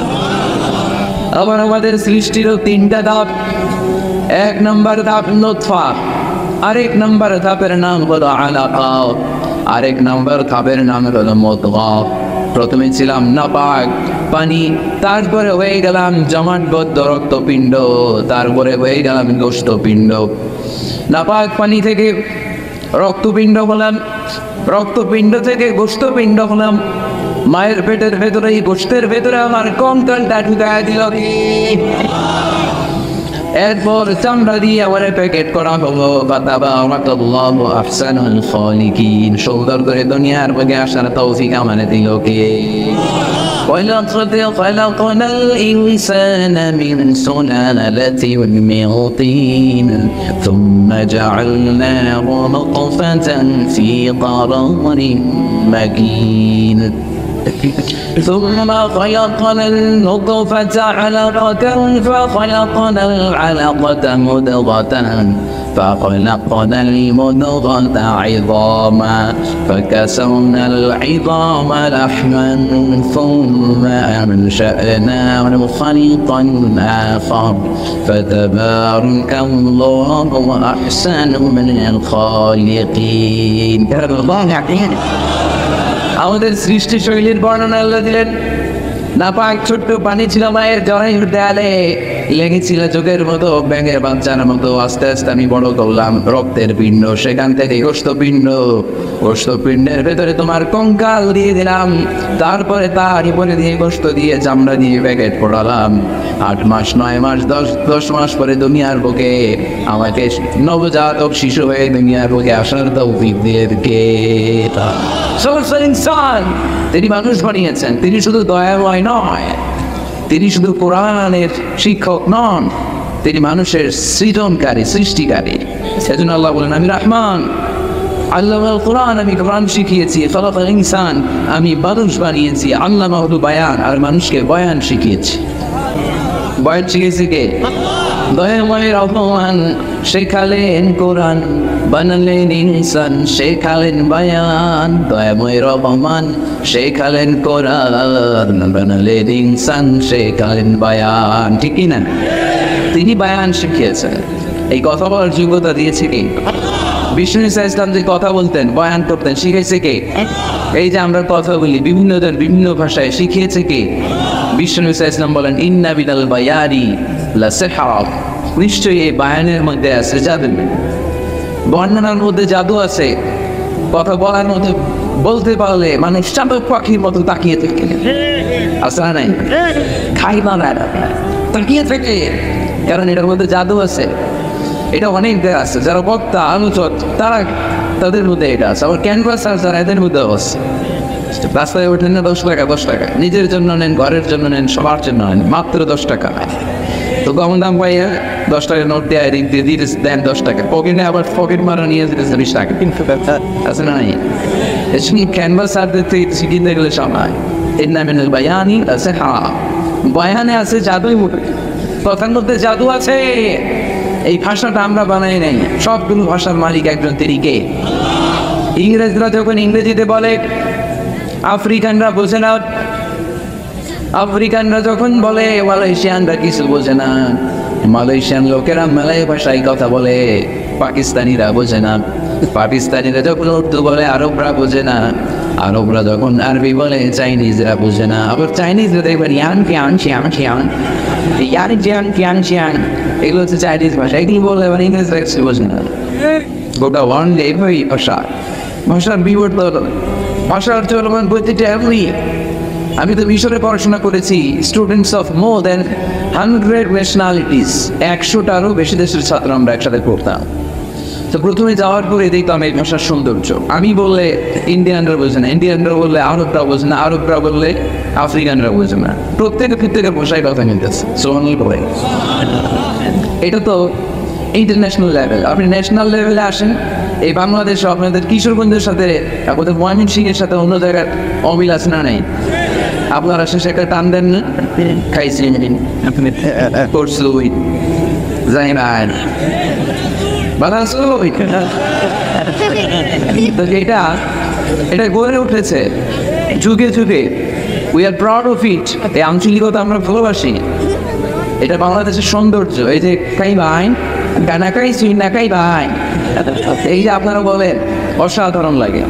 আবার আমাদের সৃষ্টিরও 3টা ধাপ। 1 নম্বর ধাপ নুতফা, আরেক নম্বর ধাপের নাম হলো আলাকা, আরেক নম্বর ধাপের নাম হলো মুদগা। প্রথমে ছিলাম নাপাক পানি, তারপরে হয়ে গেলাম জমাটবদ্ধ রক্তপিণ্ড, তারপরে হয়ে গেলাম গোশতপিণ্ড। নাপাক পানি থেকে রক্তপিণ্ড হলাম, রক্তপিণ্ড থেকে গোশতপিণ্ড হলাম। মায়ের পেটের ভেতরে, এই গোশতের ভেতরে আমার কঙ্কালটা ঢুকায় দিল। এরপর চামড়া দিয়ে আমার প্যাকেট করা হলো। ফাতাবারাকাল্লাহু আহসানুল খালিকিন। সুন্দর করে দুনিয়ার বুকে আসার তৌফিক আমারে দিল কে? ولقد خلقنا الإنسان من سلالة من طين ثم جعلناه نطفة في قرار مكين ثم خلقنا النطفة علقة فخلقنا العلقة مضغة فخلقنا المضغة عظاما فكسونا العظام لحما ثم أنشأناه خلقا آخر فتبارك الله أحسن من الخالقين. আমাদের সৃষ্টি শৈলীর বর্ণনা আল্লাহ দিলেন। নাপাক ছোট্ট পানি ছিল মায়ের জরায়ুর দেয়ালে, লেগেছিল চোখের মতো, ব্যাঙের বাচ্চার মতো। আস্তে আস্তে আমি বড় করলাম রক্তের পিণ্ড, সেখান থেকে গোশতপিণ্ড, গোশতপিণ্ডের ভেতরে তোমার কঙ্কাল দিয়ে দিলাম, তারপরে তার উপরে দিয়ে গোশত দিয়ে চামড়া দিয়ে প্যাকেট পড়ালাম। 8 মাস 9 মাস 10 মাস পরে দুনিয়ার বুকে আমাকে নবজাতক শিশু হয়ে দুনিয়ার বুকে আসার তৌফিক দিয়ে কে? ইনসান। তিনি মানুষ বানিয়েছেন। তিনি শুধু দয়াময় নয়, তিনি শুধু কোরআনের শিক্ষক নন, তিনি মানুষের সৃজনকারী, সৃষ্টিকারী। সেজন্য আল্লাহ বলেন, আমি রহমান, আল্লামাল কোরআন, আমি কোরআন শিখিয়েছি। খালাকাল ইনসান, আমি মানুষ বানিয়েছি। আল্লামাহুল বায়ান, আর মানুষকে বয়ান শিখিয়েছি। বয়ান শিখিয়েছি কে? দয়াময় রহমান শেখালেন কোরআন, বানালেন ইনসান, শেখালেন বায়ান। দয়াময় রহমান শেখালেন কোরআন, বানালেন ইনসান, শেখালেন বায়ান। ঠিক কি না? তিনি বায়ান শিখিয়েছেন। এই কথা বলার যোগ্যতা দিয়েছে কে? বিষ্ণু ঈসা ইসলাম যে কথা বলতেন, বয়ান করতেন, শিখেছে কে? এই যে আমরা কথা বলি বিভিন্ন জন বিভিন্ন ভাষায়, শিখিয়েছে কে? বিষ্ণু ঈসা ইসলাম বলেন, ইন্না বিনাল বায়ানি লাসিহরা, নিশ্চয়ই এই বায়ানের মধ্যে আছে জাদু, বর্ণনার মধ্যে জাদু আছে। কথা বলার মধ্যে বলতে পারলে মানুষ চাতক পাখির মতো তাকিয়ে থাকে, আসলে নাই খাই না তাকিয়ে থাকে, কারণ এটার মধ্যে জাদু আছে। এটা অনেক দেয় আছে, যারা বক্তা আলোচক তারা, তাদের মধ্যে এটা আছে। আবার ক্যানভাস আর যারা এদের মধ্যে আছে। রাস্তায় ওঠেন না 10 টাকা 10 টাকা, নিজের জন্য নেন, ঘরের জন্য নেন, সবার জন্য নেন, মাত্র 10 টাকা। তো কম দাম পাইয়া 10 টাকা নোট দিয়ে রিং দিয়ে দিয়ে দেন 10 টাকা, পকেটে আবার পকেট মারা নিয়ে যেতে 20 টাকা আছে না? নাই ক্যানভাস আর কিনতে গেলে সময় এর নামে বায়ানি আছে। হ্যাঁ, বয়ানে আছে জাদুই, কথার মধ্যে জাদু আছে। এই ভাষাটা আমরা বানাই নাই, সবগুলো ভাষার মালিক একজন, তিনি কে? ইংরেজরা যখন ইংরেজিতে বলে আফ্রিকানরা বোঝে না, আফ্রিকানরা যখন বলে মালয়েশিয়ানরা কিছু বোঝে না, মালয়েশিয়ান লোকেরা মালয় ভাষায় কথা বলে, পাকিস্তানিরা বোঝে না, পাকিস্তানিরা যখন উর্দু বলে আরবরা বোঝে না, আরবরা যখন আরবি বলে চাইনিজরা বোঝে না। আবার চাইনিজরা দেখবেন ইয়ান কিয়ান শিয়ান শিয়ান, ইয়ান জিয়ান কিয়ান শিয়ান, এগুলো হচ্ছে চাইনিজ ভাষা। এগুলো বলে এবার ইংরেজরা কিছু বোঝে না। গোটা ওয়ার্ল্ডে এইভাবেই ভাষা, ভাষার বিবর্তন, ভাষার চলমান প্রতিটা এমনই। আমি তো মিশরে পড়াশোনা করেছি, students of more than 100 nationalities, 100টারও বেশি দেশের ছাত্র আমরা একসাথে পড়তাম। তো প্রথমে যাওয়ার পরে দেখতাম এই ভাষার সৌন্দর্য। আমি বললে ইন্ডিয়ানরা বোঝে না, ইন্ডিয়ানরা বললে আরবরা বোঝে না, আরবরা বললে আফ্রিকানরা বোঝে না। প্রত্যেকের ভাষায় কথা মিলতেছে। এটা তো ইন্টারন্যাশনাল লেভেল। আপনি ন্যাশনাল লেভেলে আসেন, এই বাংলাদেশে আপনাদের কিশোরগঞ্জের সাথে আপনাদের ময়মনসিংহের সাথে অন্য জায়গার অমিল আছে না নেই? আপনারা শেষে একটা টান দেন না, খাইছি আপনি করছুই যাই না বাংলাদেশ এটা গড়ে উঠেছে যুগে যুগে। We are proud of it. এই আঞ্চলিকতা আমরা ভালোবাসি, এটা বাংলাদেশের সৌন্দর্য। এই যে কাই ভাই গানা কাই সুই না কাই ভাই, এই যে আপনারা বলেন, অসাধারণ লাগে।